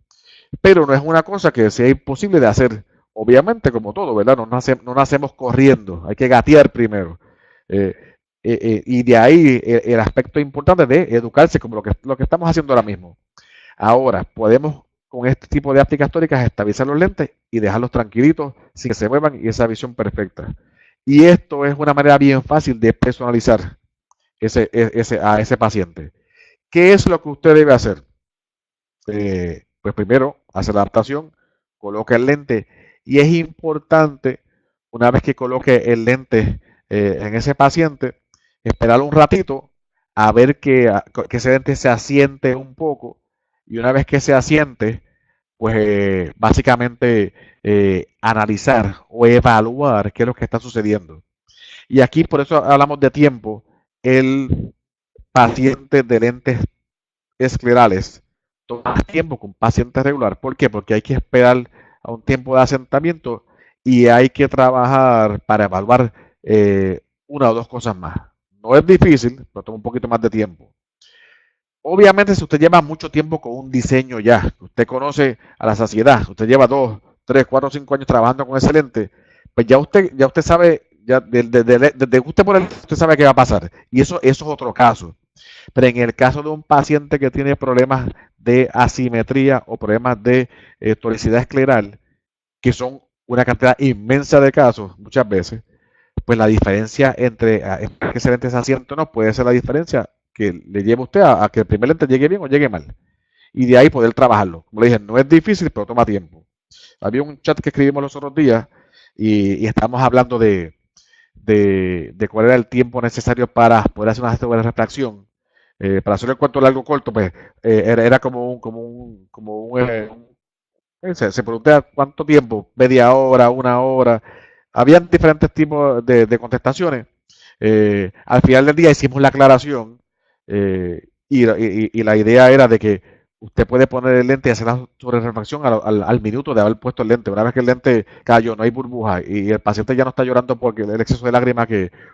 pero no es una cosa que sea imposible de hacer. Obviamente, como todo, ¿verdad? No nacemos corriendo, hay que gatear primero. Eh, y de ahí el aspecto importante de educarse, como lo que estamos haciendo ahora mismo. Ahora, podemos con este tipo de ópticas tóricas estabilizar los lentes y dejarlos tranquilitos sin que se muevan y esa visión perfecta. Y esto es una manera bien fácil de personalizar a ese paciente. ¿Qué es lo que usted debe hacer? Pues primero, hace la adaptación, coloca el lente y es importante, una vez que coloque el lente en ese paciente, esperar un ratito a ver que ese lente se asiente un poco y una vez que se asiente, pues básicamente analizar o evaluar qué es lo que está sucediendo. Y aquí por eso hablamos de tiempo. El paciente de lentes esclerales toma más tiempo que un paciente regular. ¿Por qué? Porque hay que esperar a un tiempo de asentamiento y hay que trabajar para evaluar una o dos cosas más. No es difícil, pero toma un poquito más de tiempo. Obviamente, si usted lleva mucho tiempo con un diseño ya, usted conoce a la saciedad, usted lleva 2, 3, 4, 5 años trabajando con ese lente, pues ya usted sabe, ya desde usted por el, usted sabe qué va a pasar. Y eso es otro caso. Pero en el caso de un paciente que tiene problemas de asimetría o problemas de toricidad escleral, que son una cantidad inmensa de casos muchas veces, pues la diferencia entre que ese lente se asiente o no puede ser la diferencia que le lleve a usted a que el primer lente llegue bien o llegue mal. Y de ahí poder trabajarlo. Como le dije, no es difícil, pero toma tiempo. Había un chat que escribimos los otros días y estamos hablando de cuál era el tiempo necesario para poder hacer una refracción. Para hacer el cuento largo corto, pues era se preguntaba cuánto tiempo, media hora, una hora. Habían diferentes tipos de contestaciones. Al final del día hicimos la aclaración y la idea era de que usted puede poner el lente y hacer la sobrerefracción al minuto de haber puesto el lente. Una vez que el lente cayó, no hay burbuja y el paciente ya no está llorando porque el exceso de lágrima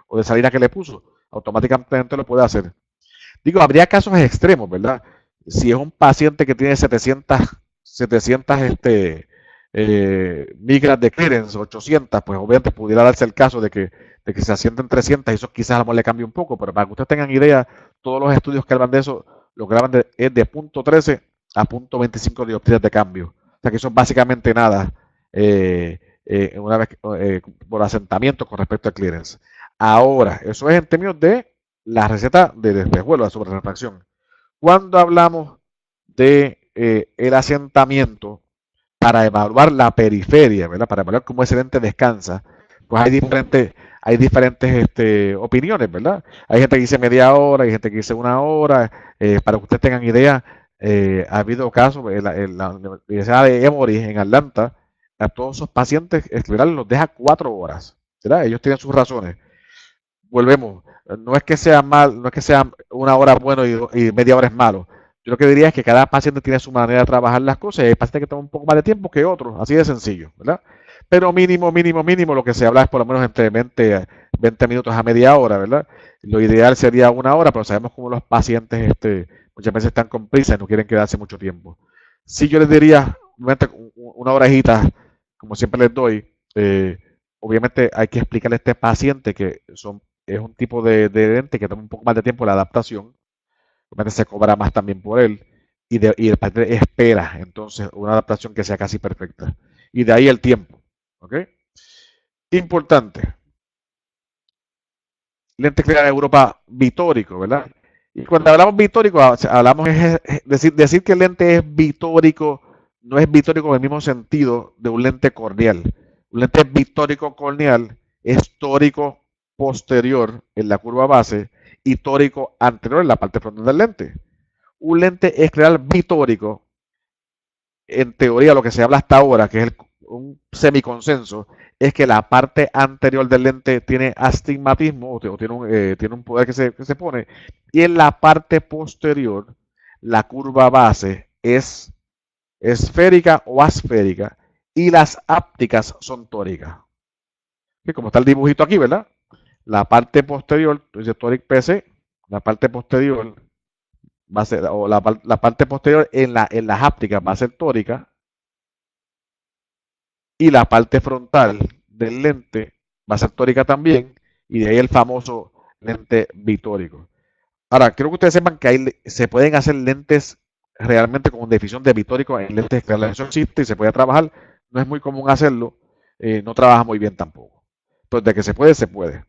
o de salina que le puso, automáticamente lo puede hacer. Digo, habría casos extremos, ¿verdad? Si es un paciente que tiene 700 micras de clearance, 800, pues obviamente pudiera darse el caso de que se asienten 300 y eso quizás a lo mejor le cambie un poco, pero para que ustedes tengan idea, todos los estudios que hablan de eso, lo que hablan es de punto 13 a punto 25 dioptrías de cambio. O sea que eso es básicamente nada una vez por asentamiento con respecto al clearance. Ahora, eso es en términos de la receta de despejuelo, de sobrerefracción. Cuando hablamos de el asentamiento para evaluar la periferia, ¿verdad? Para evaluar cómo ese lente descansa, pues hay diferentes opiniones, ¿verdad? Hay gente que dice media hora, hay gente que dice una hora. Para que ustedes tengan idea, Ha habido casos en la Universidad de Emory en Atlanta, a todos esos pacientes esclerales los deja 4 horas, ¿verdad? Ellos tienen sus razones. Volvemos, no es que sea mal, no es que sea 1 hora bueno y media hora es malo. Yo lo que diría es que cada paciente tiene su manera de trabajar las cosas y hay pacientes que toman un poco más de tiempo que otros, así de sencillo, ¿verdad? Pero mínimo, lo que se habla es por lo menos entre 20 minutos a media hora, ¿verdad? Lo ideal sería 1 hora, pero sabemos cómo los pacientes muchas veces están con prisa y no quieren quedarse mucho tiempo. Sí, yo les diría, obviamente, una horita, como siempre les doy, obviamente hay que explicarle a este paciente que es un tipo de lente que toma un poco más de tiempo la adaptación, obviamente se cobra más también por él, y el paciente espera entonces una adaptación que sea casi perfecta. Y de ahí el tiempo, ¿ok? Importante, lente clara de Europa vitórico, ¿verdad? Y cuando hablamos vitórico, hablamos decir que el lente es vitórico, no es vitórico en el mismo sentido de un lente corneal. Un lente vitórico corneal es tórico posterior en la curva base y tórico anterior en la parte frontal del lente. Un lente escleral vitórico, en teoría lo que se habla hasta ahora, que es un semiconsenso, es que la parte anterior del lente tiene astigmatismo o tiene un poder que se pone, y en la parte posterior la curva base es esférica o asférica y las ápticas son tóricas. Que como está el dibujito aquí, ¿verdad? La parte posterior, dice tóric PC, la parte posterior va a ser, o la parte posterior en las ápticas va a ser tórica y la parte frontal del lente va a ser tórica también, y de ahí el famoso lente bitórico. Ahora, quiero que ustedes sepan que se pueden hacer lentes realmente con definición de bitórico en lentes esclerales. Eso existe y se puede trabajar. No es muy común hacerlo. No trabaja muy bien tampoco. Entonces, de que se puede, se puede.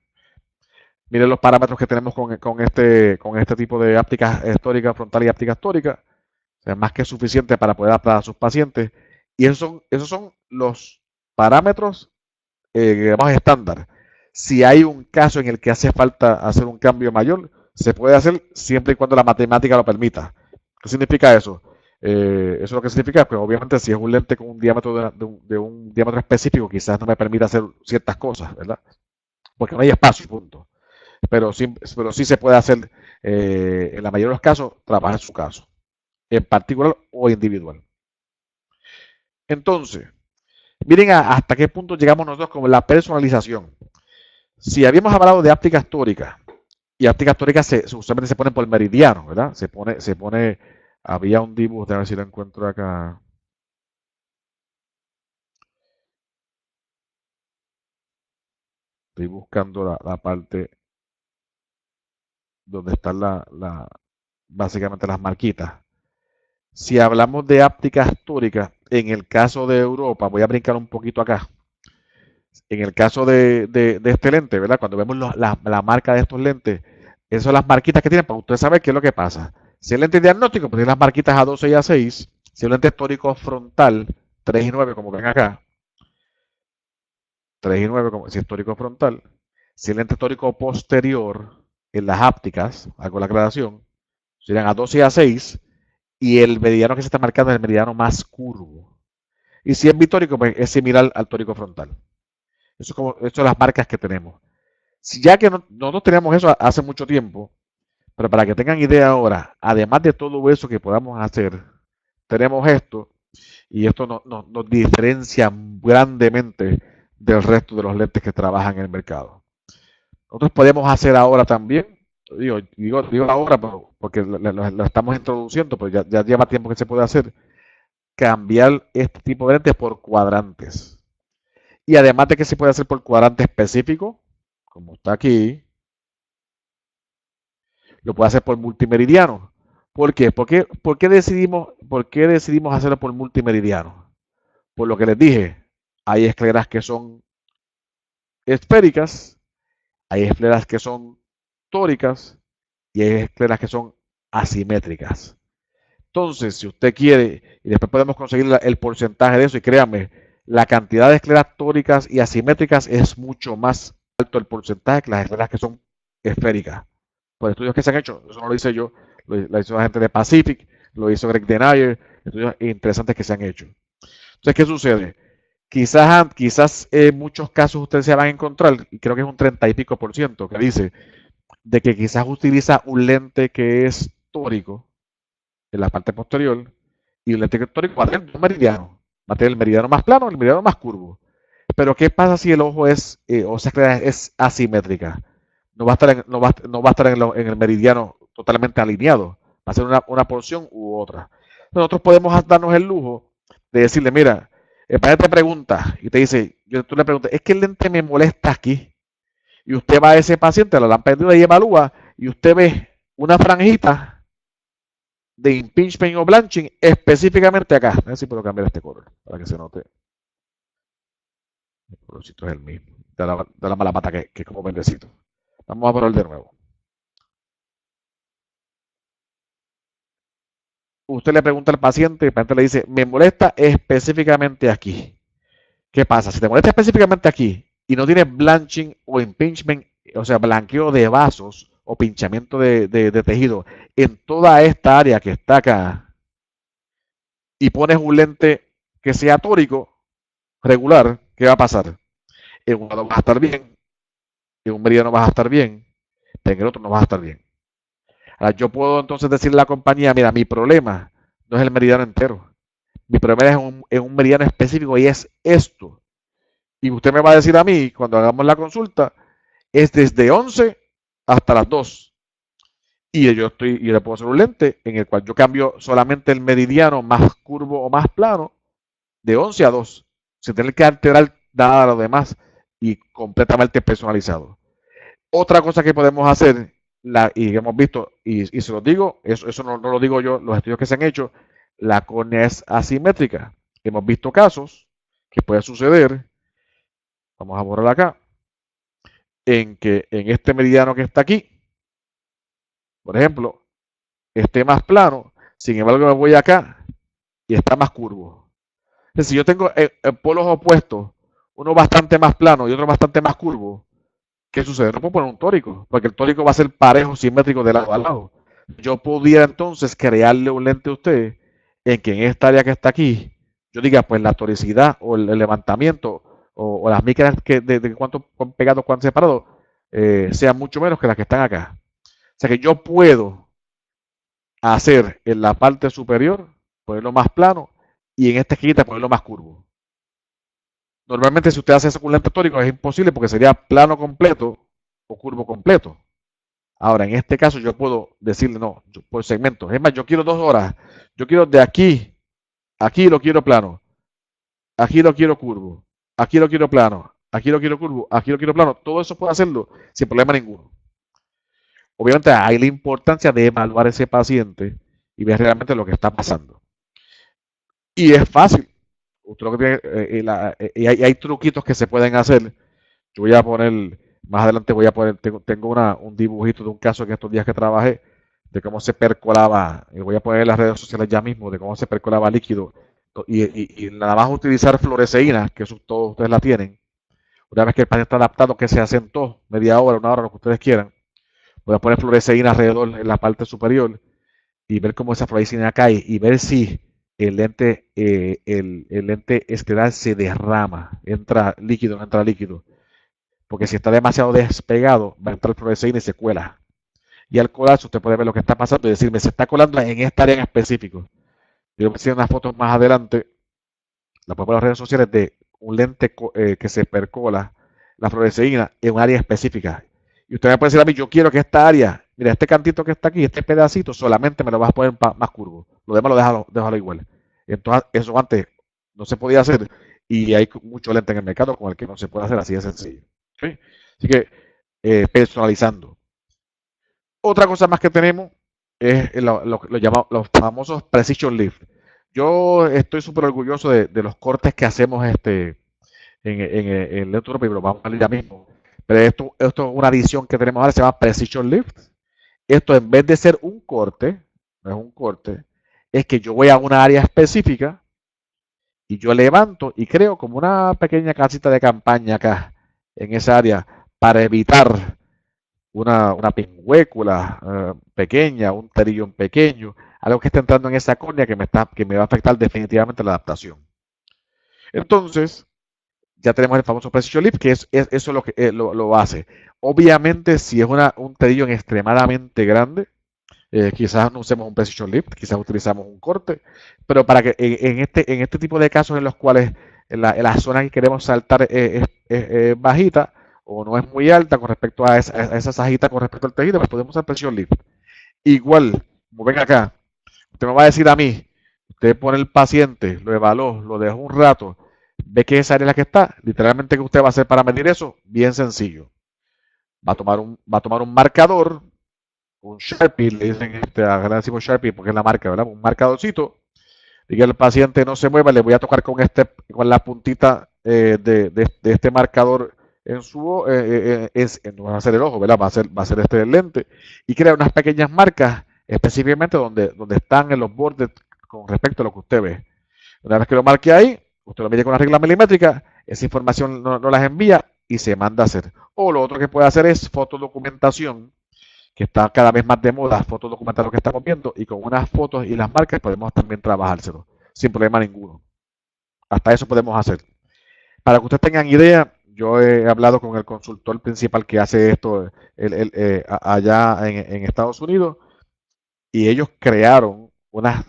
Miren los parámetros que tenemos con este tipo de ápticas históricas frontal y ápticas tóricas. O sea, más que suficiente para poder adaptar a sus pacientes. Y esos son los parámetros digamos, estándar. Si hay un caso en el que hace falta hacer un cambio mayor, se puede hacer siempre y cuando la matemática lo permita. ¿Qué significa eso? Eso lo que significa, pues obviamente si es un lente con un diámetro de un diámetro específico, quizás no me permita hacer ciertas cosas, ¿verdad? Porque no hay espacio, punto. Pero sí se puede hacer, en la mayoría de los casos, trabajar en su caso, en particular o individual. Entonces, miren hasta qué punto llegamos nosotros con la personalización. Si habíamos hablado de ápticas tóricas, y ápticas tóricas usualmente se ponen por meridiano, ¿verdad? Había un dibujo, a ver si lo encuentro acá. Estoy buscando la parte donde están básicamente las marquitas. Si hablamos de ápticas tóricas, en el caso de Europa, voy a brincar un poquito acá. En el caso de este lente, ¿verdad? Cuando vemos la marca de estos lentes, esas son las marquitas que tienen para usted saber qué es lo que pasa. Si el lente es diagnóstico, pues tiene las marquitas A12 y A6. Si el lente es tórico frontal, 3 y 9, como ven acá, 3 y 9, como si es tórico frontal. Si el lente es tórico posterior, en las ápticas, hago la aclaración, serían A12 y A6, y el meridiano que se está marcando es el meridiano más curvo. Y si es bitórico, pues es similar al tórico frontal. Eso son las marcas que tenemos. Si ya que nosotros teníamos eso hace mucho tiempo, pero para que tengan idea ahora, además de todo eso que podamos hacer, tenemos esto, y esto nos diferencia grandemente del resto de los lentes que trabajan en el mercado. Nosotros podemos hacer ahora también, digo ahora porque lo estamos introduciendo, pero ya lleva tiempo que se puede hacer, cambiar este tipo de lentes por cuadrantes. Y además de que se puede hacer por cuadrante específico, como está aquí, lo puede hacer por multimeridiano. ¿Por qué? ¿Por qué decidimos hacerlo por multimeridiano? Por lo que les dije, hay escleras que son esféricas, hay escleras que son tóricas y hay escleras que son asimétricas. Entonces, si usted quiere, y después podemos conseguir el porcentaje de eso, y créanme, la cantidad de escleras tóricas y asimétricas es mucho más alto el porcentaje que las escleras que son esféricas. Por estudios que se han hecho, eso no lo hice yo, lo hizo la gente de Pacific, lo hizo Greg Denier, estudios interesantes que se han hecho. Entonces, ¿qué sucede? Quizás en muchos casos ustedes se van a encontrar, y creo que es un 30 y pico por ciento, que dice de que quizás utiliza un lente que es tórico en la parte posterior y un lente que es tórico va a tener un meridiano. Va a tener el meridiano más plano y el meridiano más curvo. Pero ¿qué pasa si el ojo o sea, es asimétrica? No va a estar no va a estar en el meridiano totalmente alineado. Va a ser una porción u otra. Nosotros podemos darnos el lujo de decirle, mira, el paciente te pregunta y te dice, tú le preguntas, es que el lente me molesta aquí. Y usted va a ese paciente, a la lámpara y evalúa, y usted ve una franjita de impingement o blanching específicamente acá. A ver si puedo cambiar este color para que se note. El colorcito es el mismo. De la mala pata que es como verdecito. Vamos a probar de nuevo. Usted le pregunta al paciente, el paciente le dice, me molesta específicamente aquí. ¿Qué pasa? Si te molesta específicamente aquí y no tienes blanching o impingement, o sea, blanqueo de vasos o pinchamiento de tejido en toda esta área que está acá, y pones un lente que sea tórico, regular, ¿qué va a pasar? En un lado vas a estar bien, en un meridiano vas a estar bien, pero en el otro no vas a estar bien. Ahora, yo puedo entonces decirle a la compañía, mira, mi problema no es el meridiano entero, mi problema es un meridiano específico y es esto. Y usted me va a decir a mí, cuando hagamos la consulta, es desde 11 hasta las 2. Y yo le puedo hacer un lente en el cual yo cambio solamente el meridiano más curvo o más plano de 11 a 2, sin tener que alterar nada de lo demás y completamente personalizado. Otra cosa que podemos hacer, y hemos visto, y se los digo, eso no lo digo yo, los estudios que se han hecho, la córnea es asimétrica. Hemos visto casos que puede suceder, vamos a borrar acá, en que en este meridiano que está aquí, por ejemplo, esté más plano, sin embargo me voy acá y está más curvo. Entonces, si yo tengo polos opuestos, uno bastante más plano y otro bastante más curvo, ¿qué sucede? No puedo poner un tórico, porque el tórico va a ser parejo, simétrico de lado a lado. Yo podría entonces crearle un lente a usted en que en esta área que está aquí, yo diga, pues la toricidad o el levantamiento o las micras de cuánto pegados, cuánto separados, sean mucho menos que las que están acá. O sea que yo puedo hacer en la parte superior, ponerlo más plano, y en esta esquina ponerlo más curvo. Normalmente si usted hace eso con lente tórico es imposible porque sería plano completo o curvo completo. Ahora, en este caso yo puedo decirle, no, por segmentos. Es más, yo quiero 2 horas. Yo quiero de aquí lo quiero plano, aquí lo quiero curvo, aquí lo quiero plano, aquí lo quiero curvo, aquí lo quiero plano. Todo eso puedo hacerlo sin problema ninguno. Obviamente hay la importancia de evaluar a ese paciente y ver realmente lo que está pasando. Y es fácil. Usted lo que tiene, y hay truquitos que se pueden hacer. Yo voy a poner, más adelante voy a poner, tengo un dibujito de un caso en estos días que trabajé, de cómo se percolaba, y voy a poner en las redes sociales ya mismo, de cómo se percolaba líquido, y nada más utilizar fluoresceína, que eso todos ustedes la tienen. Una vez que el paciente está adaptado, que se asentó media hora, 1 hora, lo que ustedes quieran, voy a poner fluoresceína alrededor en la parte superior y ver cómo esa fluoresceína cae y ver si el lente escleral se derrama, entra líquido, no entra líquido. Porque si está demasiado despegado, va a entrar fluoresceína y se cuela. Y al colarse, usted puede ver lo que está pasando y decirme, se está colando en esta área en específico. Yo voy a hacer unas fotos más adelante, la pongo en las redes sociales, de un lente que se percola la fluoresceína en un área específica. Y usted me puede decir a mí, yo quiero que esta área, mira, este cantito que está aquí, este pedacito, solamente me lo vas a poner más curvo. Lo demás lo déjalo igual. Entonces, eso antes no se podía hacer y hay mucho lente en el mercado con el que no se puede hacer así de sencillo. ¿Sí? Así que personalizando. Otra cosa más que tenemos es los famosos Precision Lift. Yo estoy súper orgulloso de los cortes que hacemos en Lento Europa y lo vamos a ver ya mismo. Pero esto es una adición que tenemos ahora, se llama Precision Lift. Esto en vez de ser un corte, no es un corte, es que yo voy a una área específica y yo levanto y creo como una pequeña casita de campaña acá en esa área para evitar una pingüécula pequeña, un terillón pequeño, algo que está entrando en esa córnea que me va a afectar definitivamente la adaptación. Entonces, ya tenemos el famoso Precision Lift, que eso es lo que lo hace. Obviamente, si es un tejido extremadamente grande, quizás no usemos un Precision Lift, quizás utilizamos un corte, pero para que en este tipo de casos en los cuales la zona que queremos saltar es bajita o no es muy alta con respecto a esa sajita con respecto al tejido, pues podemos usar Precision Lift. Igual, como ven acá, usted me va a decir a mí, usted pone el paciente, lo evaluó, lo dejó un rato, ve que esa área es la que está, literalmente, ¿qué usted va a hacer para medir eso? Bien sencillo. Va a tomar un marcador, un Sharpie, le dicen, acá le decimos Sharpie porque es la marca, ¿verdad? Un marcadorcito, y que el paciente no se mueva, le voy a tocar con la puntita de este marcador en su no va a ser el ojo, ¿verdad? Va a ser el lente, y crea unas pequeñas marcas específicamente donde están en los bordes con respecto a lo que usted ve. Una vez que lo marque ahí, usted lo mide con una regla milimétrica, esa información no las envía y se manda a hacer. O lo otro que puede hacer es fotodocumentación, que está cada vez más de moda, fotodocumentar lo que estamos viendo, y con unas fotos y las marcas podemos también trabajárselo, sin problema ninguno. Hasta eso podemos hacer. Para que ustedes tengan idea, yo he hablado con el consultor principal que hace esto allá en Estados Unidos, y ellos crearon unas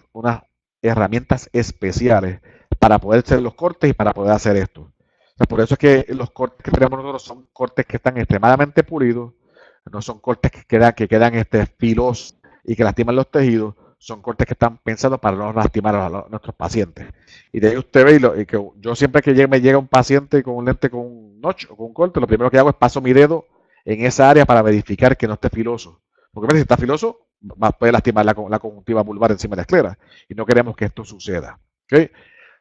herramientas especiales para poder hacer los cortes y para poder hacer esto. O sea, por eso es que los cortes que tenemos nosotros son cortes que están extremadamente pulidos, no son cortes que quedan filosos y que lastiman los tejidos, son cortes que están pensados para no lastimar a nuestros pacientes. Y de ahí usted ve, y que yo siempre que me llega un paciente con un lente con un notch o con un corte, lo primero que hago es paso mi dedo en esa área para verificar que no esté filoso. Porque si está filoso, puede lastimar la conjuntiva vulvar encima de la esclera. Y no queremos que esto suceda. ¿Okay?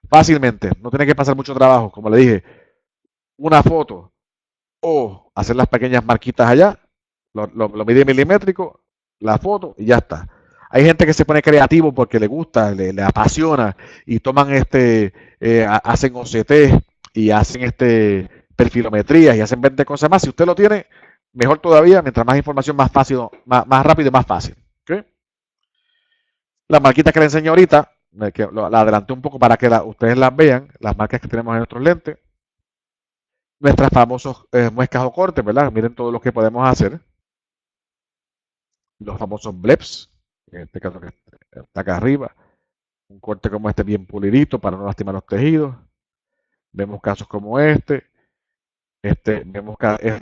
Fácilmente, no tiene que pasar mucho trabajo. Como le dije, una foto o hacer las pequeñas marquitas allá, lo mide milimétrico, la foto y ya está. Hay gente que se pone creativo porque le gusta, le apasiona y toman hacen OCT y hacen perfilometrías y hacen 20 cosas más. Si usted lo tiene, mejor todavía, mientras más información, más fácil, más rápido y más fácil. ¿Okay? La marquita que le enseño ahorita, que la adelanté un poco para que ustedes las vean, las marcas que tenemos en nuestros lentes. Nuestras famosos muescas o cortes, ¿verdad? Miren todo lo que podemos hacer. Los famosos bleps, en este caso que está acá arriba. Un corte como este bien pulidito para no lastimar los tejidos. Vemos casos como vemos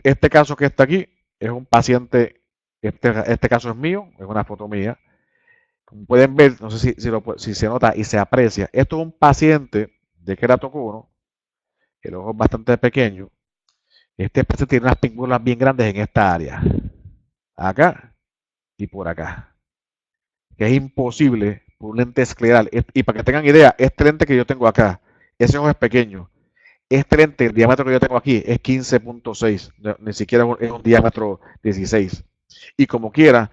este caso que está aquí es un paciente, este caso es mío, es una foto mía. Como pueden ver, no sé si se nota y se aprecia, esto es un paciente de queratocono, el ojo es bastante pequeño. Este paciente tiene unas píngulas bien grandes en esta área, acá y por acá, que es imposible por un lente escleral. Y para que tengan idea, este lente que yo tengo acá, ese ojo es pequeño. Este lente, el diámetro que yo tengo aquí es 15.6, ni siquiera es un diámetro 16. Y como quiera,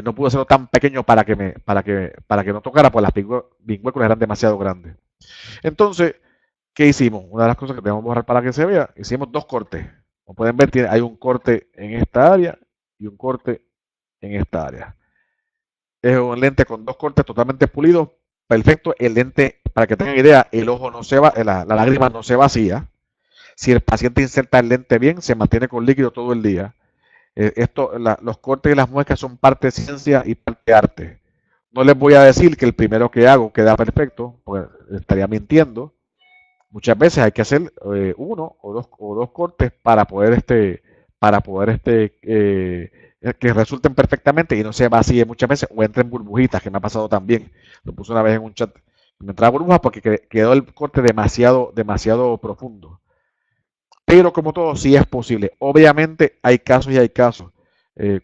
no pude hacerlo tan pequeño para que no tocara, pues las pingüéculas eran demasiado grandes. Entonces, ¿qué hicimos? Una de las cosas que tenemos que borrar para que se vea, hicimos dos cortes. Como pueden ver, hay un corte en esta área y un corte en esta área. Es un lente con dos cortes totalmente pulidos. Perfecto. El lente, para que tengan idea, el ojo no se va, la lágrima no se vacía. Si el paciente inserta el lente bien, se mantiene con líquido todo el día. Los cortes y las muescas son parte de ciencia y parte de arte. No les voy a decir que el primero que hago queda perfecto, porque estaría mintiendo. Muchas veces hay que hacer uno o dos cortes para poder que resulten perfectamente y no se vacíe muchas veces o entren burbujitas, que me ha pasado también. Lo puse una vez en un chat. Me entraba burbujas porque quedó el corte demasiado profundo. Pero como todo, sí es posible. Obviamente hay casos y hay casos.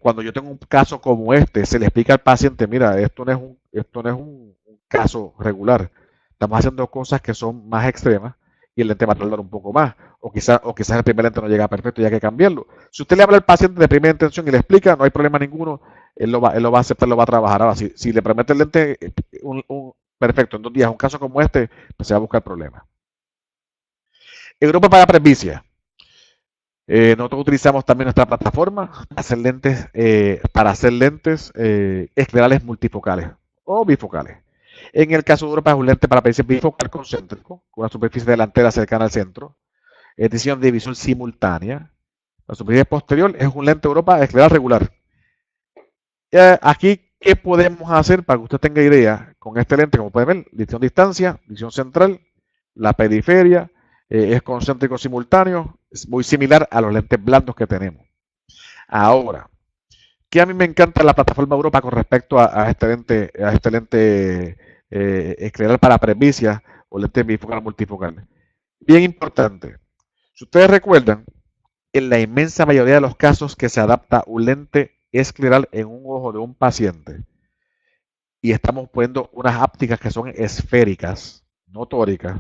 Cuando yo tengo un caso como este, se le explica al paciente, mira, esto no es un caso regular. Estamos haciendo cosas que son más extremas y el lente va a tardar un poco más. O quizás el primer lente no llega perfecto y hay que cambiarlo. Si usted le habla al paciente de primera intención y le explica, no hay problema ninguno, él lo va a aceptar, lo va a trabajar. Ahora, si le promete el lente perfecto en 2 días, un caso como este, pues se va a buscar problemas. Europa para presbicia. Nosotros utilizamos también nuestra plataforma para hacer lentes esclerales multifocales o bifocales. En el caso de Europa es un lente para presbicia bifocal concéntrico, con una superficie delantera cercana al centro, edición de visión simultánea. La superficie posterior es un lente Europa escleral regular. Aquí, ¿qué podemos hacer para que usted tenga idea con este lente? Como pueden ver, visión distancia, visión central, la periferia, es concéntrico simultáneo, es muy similar a los lentes blandos que tenemos. Ahora, ¿qué a mí me encanta la plataforma Europa con respecto a este lente escleral para presbicia o lente bifocal multifocal? Bien importante. Si ustedes recuerdan, en la inmensa mayoría de los casos que se adapta un lente escleral en un ojo de un paciente y estamos poniendo unas ópticas que son esféricas, no tóricas,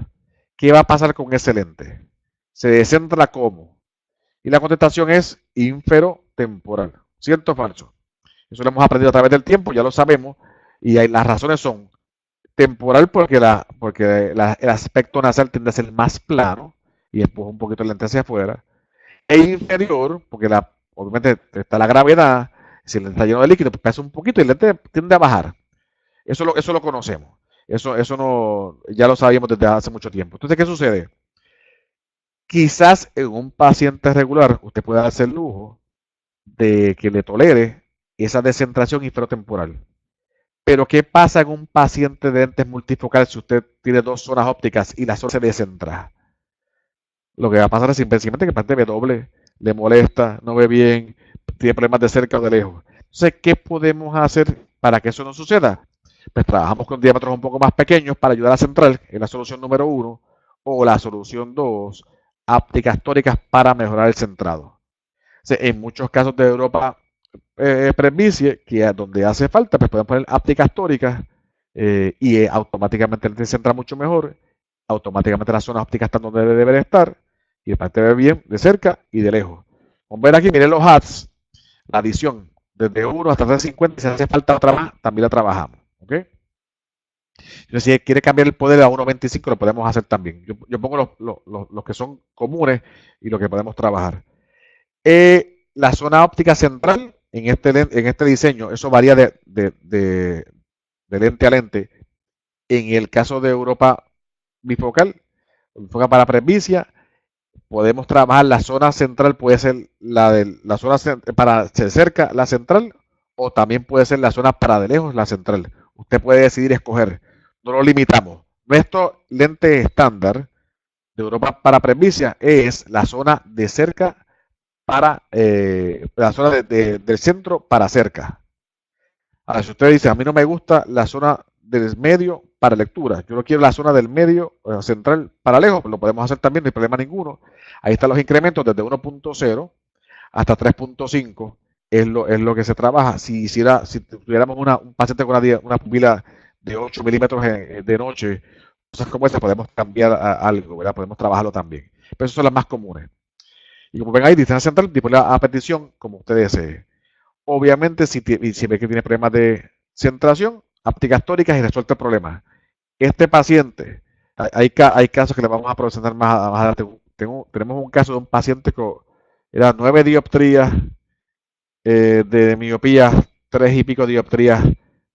¿qué va a pasar con ese lente? Se descentra como. Y la contestación es inferotemporal. ¿Cierto o falso? Eso lo hemos aprendido a través del tiempo, ya lo sabemos. Y las razones son temporal porque el aspecto nasal tiende a ser más plano y empuja un poquito el lente hacia afuera. E inferior, porque obviamente está la gravedad, si el lente está lleno de líquido, pues pesa un poquito y el lente tiende a bajar. Eso lo conocemos. Eso no, ya lo sabíamos desde hace mucho tiempo. Entonces, ¿qué sucede? Quizás en un paciente regular usted pueda darse el lujo de que le tolere esa descentración inferotemporal. Pero ¿qué pasa en un paciente de lentes multifocales si usted tiene dos zonas ópticas y la zona se descentra? Lo que va a pasar es simplemente que el paciente ve doble, le molesta, no ve bien, tiene problemas de cerca o de lejos. Entonces, ¿qué podemos hacer para que eso no suceda? Pues trabajamos con diámetros un poco más pequeños para ayudar a centrar, en la solución número 1, o la solución 2, ópticas tóricas para mejorar el centrado. O sea, en muchos casos de Europa presbicie, que es donde hace falta, pues pueden poner ópticas tóricas y automáticamente el lente centra mucho mejor, automáticamente las zonas ópticas están donde deben estar y el paciente ve bien de cerca y de lejos. Vamos a ver aquí, miren los hats, la adición desde 1 hasta 350, si hace falta otra más, también la trabajamos. ¿Ok? Entonces, si quiere cambiar el poder a 1.25, lo podemos hacer también. Yo pongo los que son comunes y los que podemos trabajar. La zona óptica central en este diseño, eso varía de lente a lente. En el caso de Europa bifocal, bifocal para presbicia, podemos trabajar la zona central, puede ser la zona para cerca, la central, o también puede ser la zona para de lejos, la central. Usted puede decidir escoger, no lo limitamos. Nuestro lente estándar de Europa para presbicia es la zona de cerca para la zona del centro para cerca. Ahora, si usted dice, a mí no me gusta la zona del medio para lectura, yo no quiero la zona del medio central para lejos, pues lo podemos hacer también, no hay problema ninguno. Ahí están los incrementos desde 1.0 hasta 3.5 es lo que se trabaja. Si tuviéramos un paciente con una pupila de 8 milímetros de noche, cosas como estas, podemos cambiar algo, ¿verdad? Podemos trabajarlo también. Pero esas son las más comunes. Y como ven ahí, distancia central disponible a petición como usted desee. Obviamente, si ve que tiene problemas de centración, ópticas tóricas y resuelve el problema. Este paciente, hay casos que le vamos a presentar más adelante. Tenemos un caso de un paciente que era 9 dioptrías de miopía, 3 y pico dioptrías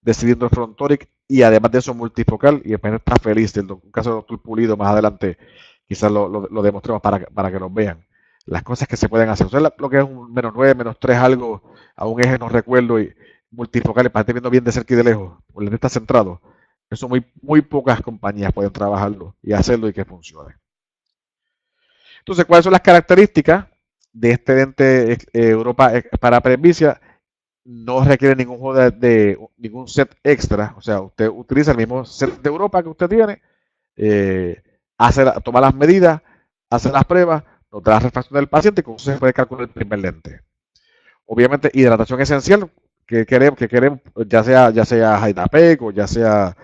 de cilindro frontórico y además de eso multifocal y el paciente está feliz. Un caso de doctor Pulido más adelante quizás lo demostremos para que nos vean las cosas que se pueden hacer. O sea, lo que es un -9, -3 algo a un eje, no recuerdo, y multifocal, para estar viendo bien de cerca y de lejos, o el lente está centrado. Eso muy pocas compañías pueden trabajarlo y hacerlo y que funcione. Entonces, ¿cuáles son las características de este lente Europa para presbicia? No requiere ningún juego ningún set extra. O sea, usted utiliza el mismo set de Europa que usted tiene, toma las medidas, hace las pruebas, nos da la refracción del paciente y con eso se puede calcular el primer lente. Obviamente, hidratación esencial que queremos ya sea Hydapec o ya sea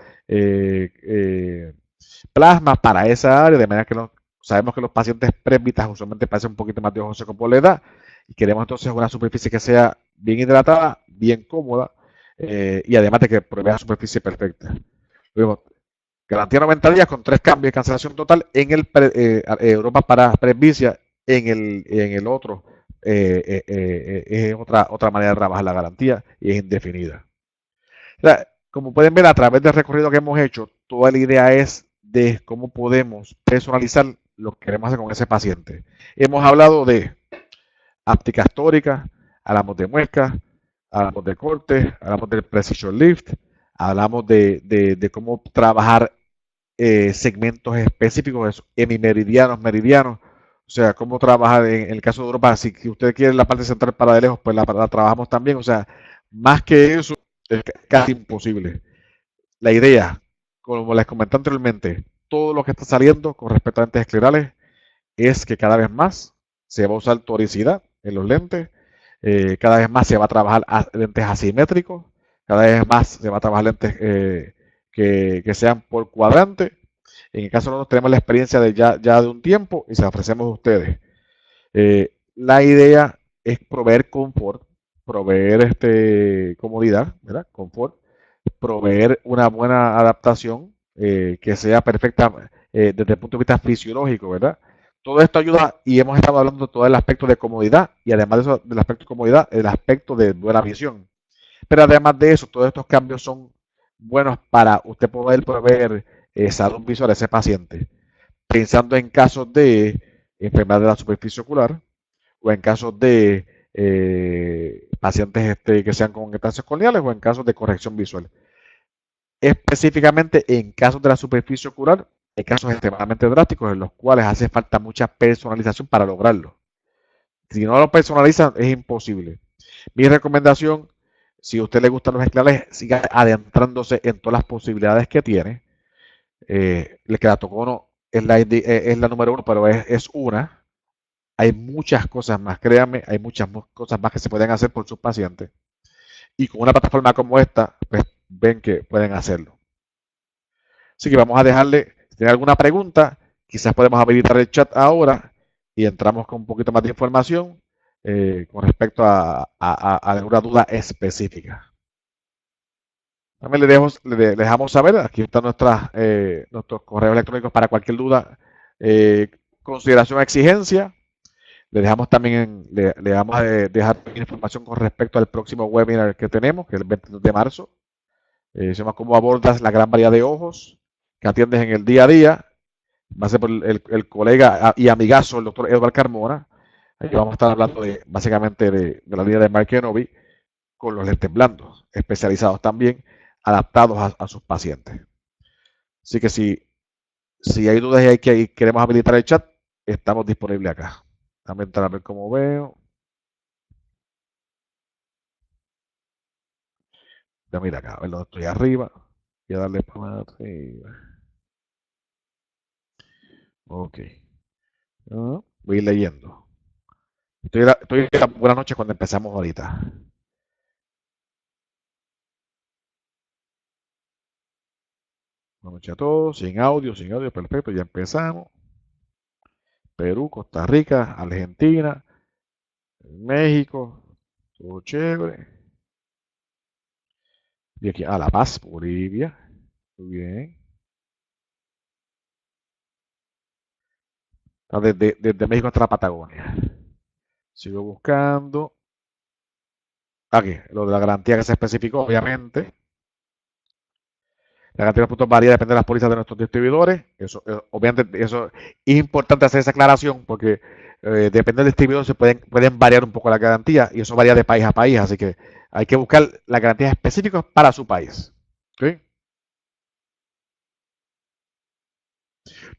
plasma para esa área, de manera que sabemos que los pacientes presbitas usualmente parecen un poquito más de ojo seco por la edad y queremos entonces una superficie que sea bien hidratada, bien cómoda y además de que provea superficie perfecta. Luego, garantía 90 días con 3 cambios de cancelación total en el Europa para presbicia, en el otro es otra manera de trabajar la garantía y es indefinida. O sea, Como pueden ver a través del recorrido que hemos hecho, toda la idea es de cómo podemos personalizar lo que queremos hacer con ese paciente. Hemos hablado de ápticas tóricas, hablamos de muescas, hablamos de cortes, hablamos del precision lift, hablamos de cómo trabajar segmentos específicos, hemimeridianos, meridianos, o sea, cómo trabajar en el caso de Europa. Si usted quiere la parte central para de lejos, pues la trabajamos también, o sea, más que eso es casi imposible. La idea, como les comenté anteriormente, todo lo que está saliendo con respecto a lentes esclerales es que cada vez más se va a usar toricidad en los lentes, cada vez más se va a trabajar lentes asimétricos, cada vez más se va a trabajar lentes que sean por cuadrante. En el caso de nosotros tenemos la experiencia de ya de un tiempo y se la ofrecemos a ustedes. La idea es proveer confort, proveer comodidad, ¿verdad? Confort, proveer una buena adaptación que sea perfecta desde el punto de vista fisiológico, ¿verdad? Todo esto ayuda y hemos estado hablando de todo el aspecto de comodidad y además de eso, del aspecto de comodidad, el aspecto de buena visión. Pero además de eso, todos estos cambios son buenos para usted poder proveer salud visual a ese paciente, pensando en casos de enfermedad de la superficie ocular o en casos de pacientes que sean con estancias corneales o en casos de corrección visual. Específicamente en casos de la superficie ocular, hay casos extremadamente drásticos en los cuales hace falta mucha personalización para lograrlo. Si no lo personalizan, es imposible. Mi recomendación, si a usted le gustan los esclares, siga adentrándose en todas las posibilidades que tiene. El keratocono es la número uno, pero es una. Hay muchas cosas más, créanme, hay muchas cosas más que se pueden hacer por sus pacientes. Y con una plataforma como esta, pues ven que pueden hacerlo. Así que vamos a dejarle, si tiene alguna pregunta, quizás podemos habilitar el chat ahora y entramos con un poquito más de información con respecto a alguna duda específica. También le dejamos saber, aquí están nuestros correos electrónicos para cualquier duda, consideración o exigencia. Le dejamos también, le vamos a dejar información con respecto al próximo webinar que tenemos, que es el 22 de marzo. Se llama ¿Cómo abordas la gran variedad de ojos que atiendes en el día a día? Va a ser por el colega y amigazo, el doctor Edward Carmona. Ahí vamos a estar hablando básicamente de la línea de Mark Kenobi con los lentes blandos, especializados también, adaptados a sus pacientes. Así que si hay dudas y queremos habilitar el chat, estamos disponibles acá. También para ver cómo veo. Ya mira acá, a ver dónde estoy arriba. Voy a darle para arriba. Ok. Voy leyendo. Estoy buenas noches cuando empezamos ahorita. Buenas noches a todos. Sin audio, perfecto, ya empezamos. Perú, Costa Rica, Argentina, México, todo chévere. Y aquí a La Paz, Bolivia. Muy bien. Desde México hasta la Patagonia. Sigo buscando. Aquí, lo de la garantía que se especificó, obviamente. La cantidad de puntos varía, depende de las pólizas de nuestros distribuidores. Eso, obviamente, eso es importante hacer esa aclaración porque depende del distribuidor, pueden variar un poco la garantía y eso varía de país a país. Así que hay que buscar las garantías específicas para su país. ¿Okay?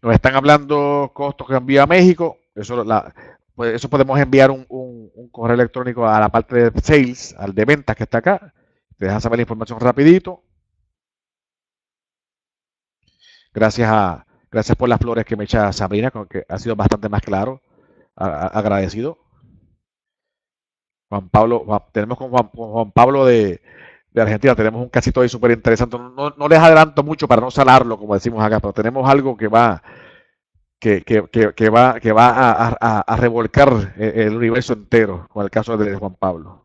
Nos están hablando costos que envía a México. Pues eso podemos enviar un correo electrónico a la parte de sales, al de ventas que está acá. Te dejan saber la información rapidito. Gracias por las flores que me echa Sabrina, que ha sido bastante más claro. Agradecido. Juan Pablo, tenemos con Juan Pablo de Argentina, tenemos un casito ahí súper interesante. No les adelanto mucho para no salarlo, como decimos acá, pero tenemos algo que va a revolcar el universo entero, con el caso de Juan Pablo.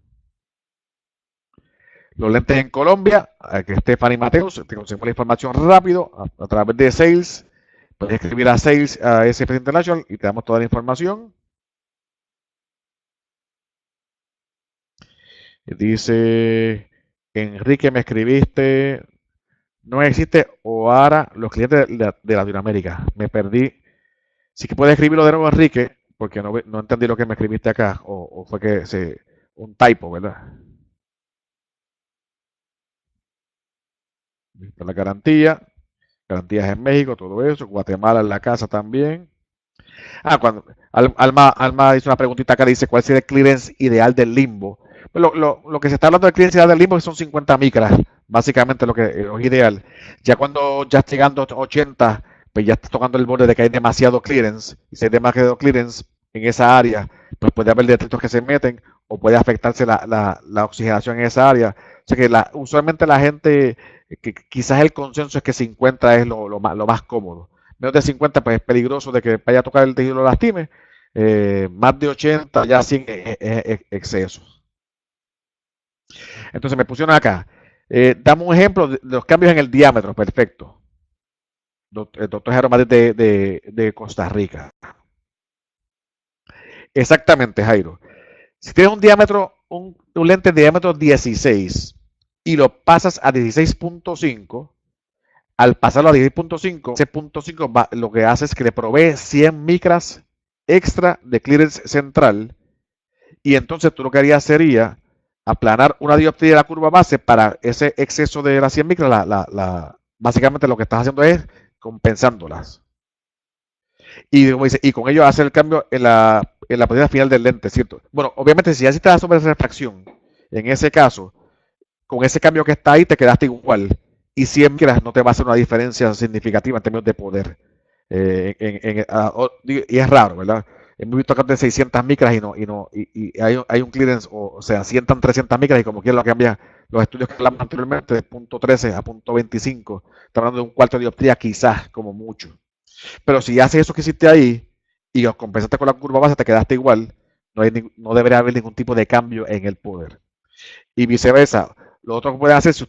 Los lentes en Colombia, que Stephanie Mateos, te conseguimos la información rápido a través de Sales. Puedes escribir a Sales, a SF International y te damos toda la información. Dice, Enrique, me escribiste, No existe OARA, los clientes de Latinoamérica. Me perdí. Sí que puedes escribirlo de nuevo, Enrique, porque no entendí lo que me escribiste acá, o fue que un typo, ¿verdad? La garantía, garantías en México, todo eso, Guatemala en la casa también. Cuando Alma hizo una preguntita acá, dice, ¿cuál sería el clearance ideal del limbo? Pues lo que se está hablando del clearance ideal del limbo son 50 micras, básicamente lo que es ideal. Ya cuando ya estás llegando a 80, pues ya estás tocando el borde de que hay demasiado clearance, y si hay demasiado clearance en esa área, pues puede haber detritos que se meten, o puede afectarse la oxigenación en esa área. O sea que usualmente la gente, que quizás el consenso es que 50 es lo más cómodo. Menos de 50 pues es peligroso de que vaya a tocar el tejido y lo lastime. Más de 80 ya sin exceso. Entonces me pusieron acá. Dame un ejemplo de los cambios en el diámetro. Perfecto. El doctor Jairo Madrid de Costa Rica. Exactamente, Jairo. Si tienes un lente de diámetro 16 y lo pasas a 16.5, al pasarlo a 16.5, ese punto 5 lo que hace es que le provee 100 micras extra de clearance central, y entonces tú lo que harías sería aplanar una dioptría de la curva base para ese exceso de las 100 micras. Básicamente lo que estás haciendo es compensándolas. Y con ello hacer el cambio en la posición final del lente, ¿cierto? Bueno, obviamente si ya hiciste la sobre refracción, en ese caso, con ese cambio que está ahí te quedaste igual. Y 100 micras no te va a hacer una diferencia significativa en términos de poder. Y es raro, ¿verdad? Hemos visto acá de 600 micras y hay un clearance, o sea, 100, 300 micras, y como quiera lo cambia los estudios que hablamos anteriormente, de punto 13 a punto 25, está hablando de un cuarto de dioptría quizás, como mucho. Pero si haces eso que hiciste ahí y os compensaste con la curva base, te quedaste igual, no debería haber ningún tipo de cambio en el poder. Y viceversa. Lo otro que pueden hacer, si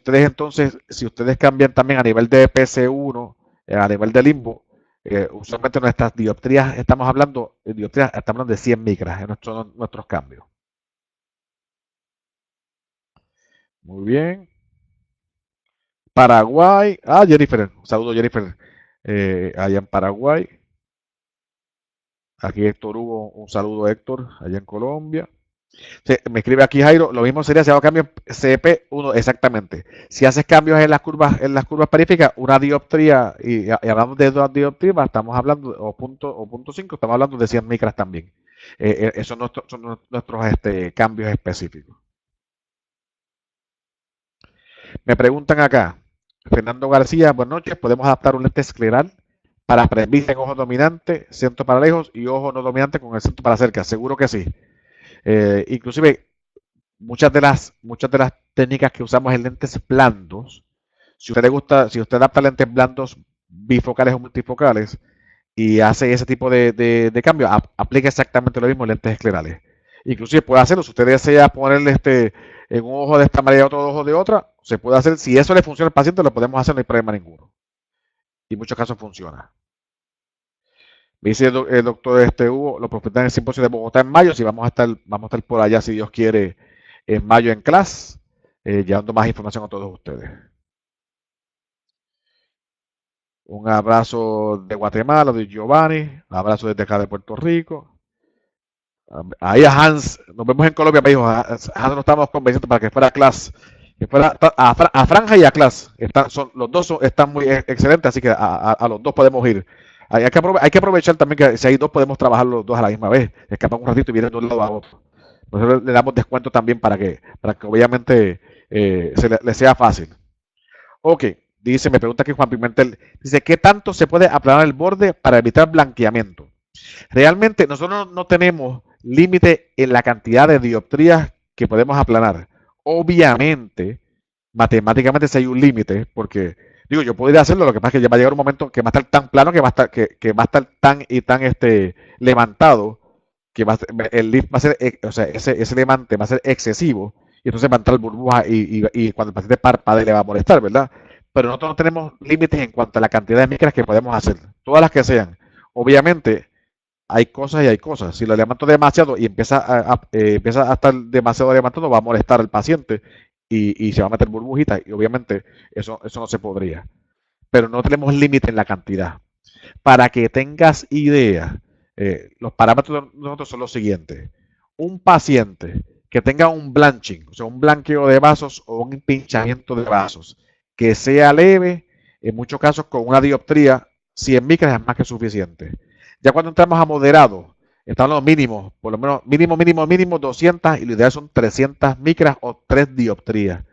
ustedes cambian también a nivel de PC1, a nivel de limbo, usualmente nuestras dioptrías, estamos hablando de 100 micras en nuestros cambios. Muy bien. Paraguay. Jennifer. Un saludo, Jennifer. Allá en Paraguay. Aquí Héctor Hugo. Un saludo, Héctor, allá en Colombia. Me escribe aquí Jairo, lo mismo sería si hago cambios CP1, exactamente. Si haces cambios en las curvas periféricas, una dioptría, y hablamos de dos dioptrías, estamos hablando, o punto 5, estamos hablando de 100 micras también. Esos son nuestros cambios específicos. Me preguntan acá, Fernando García, buenas noches, ¿podemos adaptar un lente escleral para presbicia en ojo dominante, centro para lejos y ojo no dominante con el centro para cerca? Seguro que sí. Inclusive muchas de las técnicas que usamos en lentes blandos, si usted le gusta, si usted adapta lentes blandos bifocales o multifocales y hace ese tipo de cambio, aplica exactamente lo mismo en lentes esclerales. Inclusive puede hacerlo, si usted desea ponerle en un ojo de esta manera y otro ojo de otra, se puede hacer. Si eso le funciona al paciente, lo podemos hacer, no hay problema ninguno. Y en muchos casos funciona. Me dice el doctor Hugo, lo profetan en el simposio de Bogotá en mayo. Si vamos a estar por allá, si Dios quiere, en mayo en clase, llevando más información a todos ustedes. Un abrazo de Guatemala, de Giovanni, un abrazo desde acá de Puerto Rico. Ahí a Hans, nos vemos en Colombia, me dijo, Hans nos estamos convenciendo para que fuera a clase, que fuera a Franja y a clase. Los dos están muy excelentes, así que a los dos podemos ir. Hay que aprovechar también que si hay dos podemos trabajar los dos a la misma vez, escapar un ratito y vienen de un lado a otro. Nosotros le damos descuento también para que obviamente le sea fácil. Ok, me pregunta aquí Juan Pimentel, dice, ¿qué tanto se puede aplanar el borde para evitar blanqueamiento? Realmente nosotros no tenemos límite en la cantidad de dioptrías que podemos aplanar. Obviamente, matemáticamente sí hay un límite, porque digo, yo podría hacerlo, lo que pasa es que ya va a llegar un momento que va a estar tan plano, que va a estar tan y tan levantado, que el lift va a ser, o sea, ese levante va a ser excesivo, y entonces va a entrar burbuja, y cuando el paciente parpadee le va a molestar, ¿verdad? Pero nosotros no tenemos límites en cuanto a la cantidad de micras que podemos hacer, todas las que sean. Obviamente, hay cosas y hay cosas. Si lo levanto demasiado y empieza a estar demasiado levantado, va a molestar al paciente y se va a meter burbujitas y obviamente eso no se podría. Pero no tenemos límite en la cantidad. Para que tengas idea, los parámetros de nosotros son los siguientes. Un paciente que tenga un blanching, o sea, un blanqueo de vasos o un pinchamiento de vasos, que sea leve, en muchos casos con una dioptría, 100 micras es más que suficiente. Ya cuando entramos a moderado, están los mínimos, por lo menos mínimo 200 y lo ideal son 300 micras o 3 dioptrías.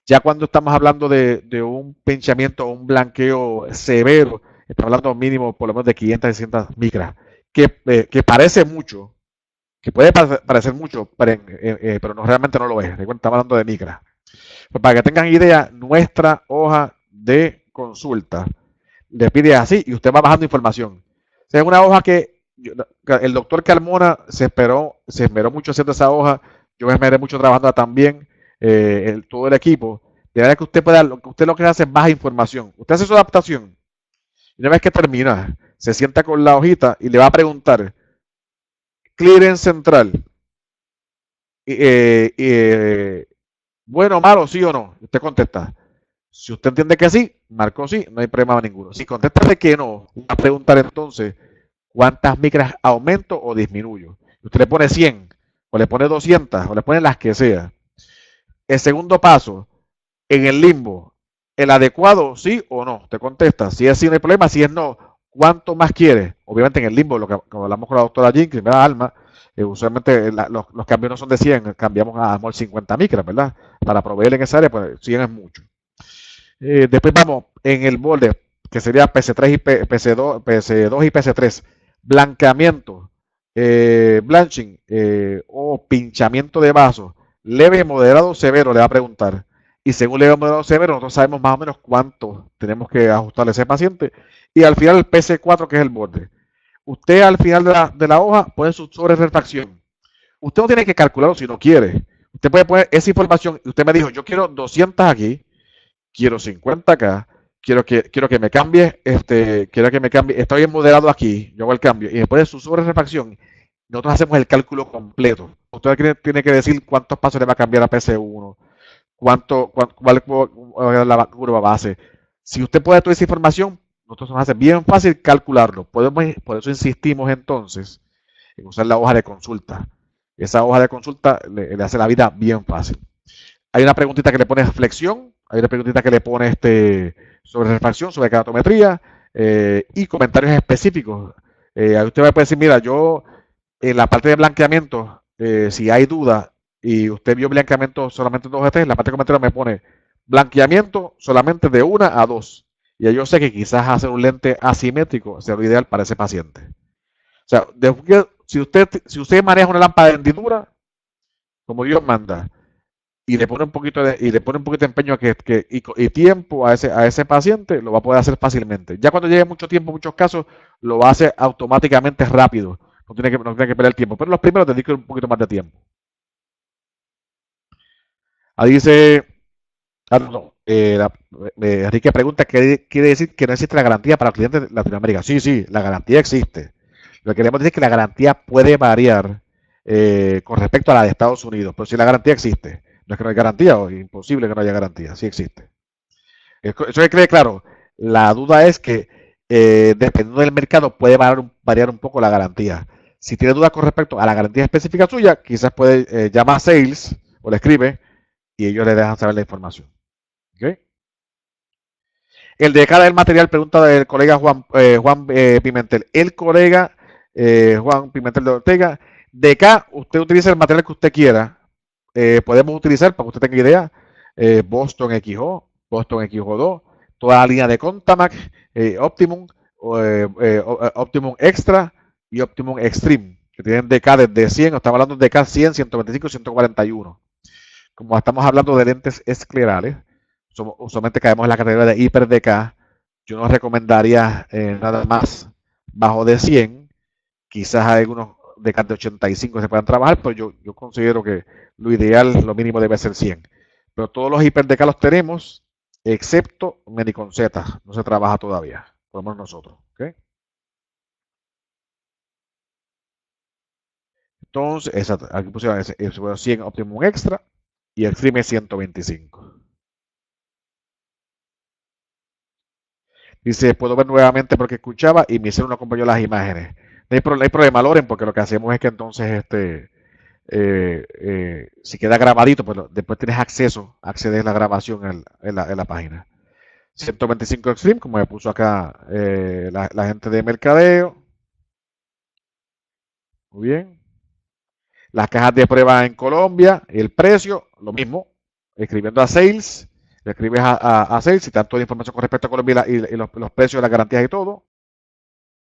Ya cuando estamos hablando de un pinchamiento o un blanqueo severo, estamos hablando mínimo por lo menos de 500, 600 micras, que parece mucho, que puede parecer mucho, pero no, realmente no lo es. Estamos hablando de micras. Pues para que tengan idea, nuestra hoja de consulta le pide así y usted va bajando información. O sea, es una hoja que el doctor Carmona se esmeró mucho haciendo esa hoja, yo me esmeré mucho trabajando también, todo el equipo, de manera que usted lo que hace es baja información. Usted hace su adaptación y una vez que termina, se sienta con la hojita y le va a preguntar, clearance central, bueno, malo, sí o no. Usted contesta. Si usted entiende que sí, marcó sí, no hay problema ninguno. Si contesta de que no, va a preguntar entonces cuántas micras aumento o disminuyo. Usted le pone 100, o le pone 200, o le pone las que sea. El segundo paso, en el limbo, el adecuado, sí o no. Te contesta. Si es sí, no hay problema. Si es no, ¿cuánto más quiere? Obviamente en el limbo, lo que como hablamos con la doctora Jean, que me da alma, usualmente los cambios no son de 100, cambiamos a amor 50 micras, ¿verdad? Para proveer en esa área, pues 100 es mucho. Después vamos en el borde, que sería PC3 y PC2, PC2 y PC3. Blanqueamiento, blanching o pinchamiento de vasos. Leve, moderado, severo, le va a preguntar. Y según leve, moderado, severo, nosotros sabemos más o menos cuánto tenemos que ajustarle a ese paciente. Y al final el PC4, que es el borde. Usted al final de la hoja pone su sobre refracción. Usted no tiene que calcularlo si no quiere. Usted puede poner esa información. Usted me dijo, yo quiero 200 aquí, quiero 50 acá, quiero que me cambie, estoy en moderado aquí, yo hago el cambio, y después de su sobre refracción, nosotros hacemos el cálculo completo. Usted tiene que decir cuántos pasos le va a cambiar a PC1, cuál es la curva base. Si usted puede toda esa información, nosotros nos hace bien fácil calcularlo. Por eso insistimos entonces en usar la hoja de consulta. Esa hoja de consulta le hace la vida bien fácil. Hay una preguntita que le pone flexión, hay una preguntita que le pone sobre refracción, sobre keratometría y comentarios específicos. Ahí usted va a poder decir, mira, yo en la parte de blanqueamiento, si hay duda y usted vio blanqueamiento solamente 2 o 3, en la parte de comentarios me pone blanqueamiento solamente de 1 a 2. Y yo sé que quizás hacer un lente asimétrico sea lo ideal para ese paciente. O sea, si usted maneja una lámpara de hendidura, como Dios manda, y le pone un poquito de empeño y tiempo a ese paciente, lo va a poder hacer fácilmente. Ya cuando llegue mucho tiempo, en muchos casos, lo va a hacer automáticamente rápido. No tiene que perder tiempo. Pero los primeros dedican un poquito más de tiempo. Ahí dice, no, Enrique pregunta, ¿qué quiere decir que no existe la garantía para clientes de Latinoamérica? Sí, sí, la garantía existe. Lo que queremos decir es que la garantía puede variar con respecto a la de Estados Unidos, pero si la garantía existe, no es que no hay garantía o es imposible que no haya garantía, sí existe. Eso que quede claro. La duda es que dependiendo del mercado puede variar un poco la garantía. Si tiene dudas con respecto a la garantía específica suya, quizás puede llamar a Sales o le escribe y ellos le dejan saber la información. ¿Okay? El de cada del material pregunta del colega Juan Pimentel. El colega Juan Pimentel de Ortega. De acá, usted utiliza el material que usted quiera. Podemos utilizar, para que usted tenga idea, Boston XO, Boston XO2, toda la línea de Contamac, Optimum, Optimum Extra y Optimum Extreme, que tienen DK desde 100, estamos hablando de DK 100, 125, 141. Como estamos hablando de lentes esclerales, usualmente caemos en la categoría de hiper DK. Yo no recomendaría nada más bajo de 100. Quizás hay algunos DK de 85 se puedan trabajar, pero yo considero que lo ideal, lo mínimo debe ser 100. Pero todos los hiper DK los tenemos, excepto Medicon Z. No se trabaja todavía, por lo menos nosotros. ¿Okay? Entonces, exacto, aquí pusieron 100 Optimum Extra y el Extreme es 125. Dice, puedo ver nuevamente porque escuchaba y mi celular no acompañó las imágenes. No hay problema, Loren, porque lo que hacemos es que entonces si queda grabadito, pues después tienes accedes a la grabación en la página. 125 Extreme, como me puso acá la gente de mercadeo. Muy bien. Las cajas de prueba en Colombia, el precio, lo mismo. Escribiendo a Sales, le escribes a Sales y tanto de información con respecto a Colombia y los precios, las garantías y todo.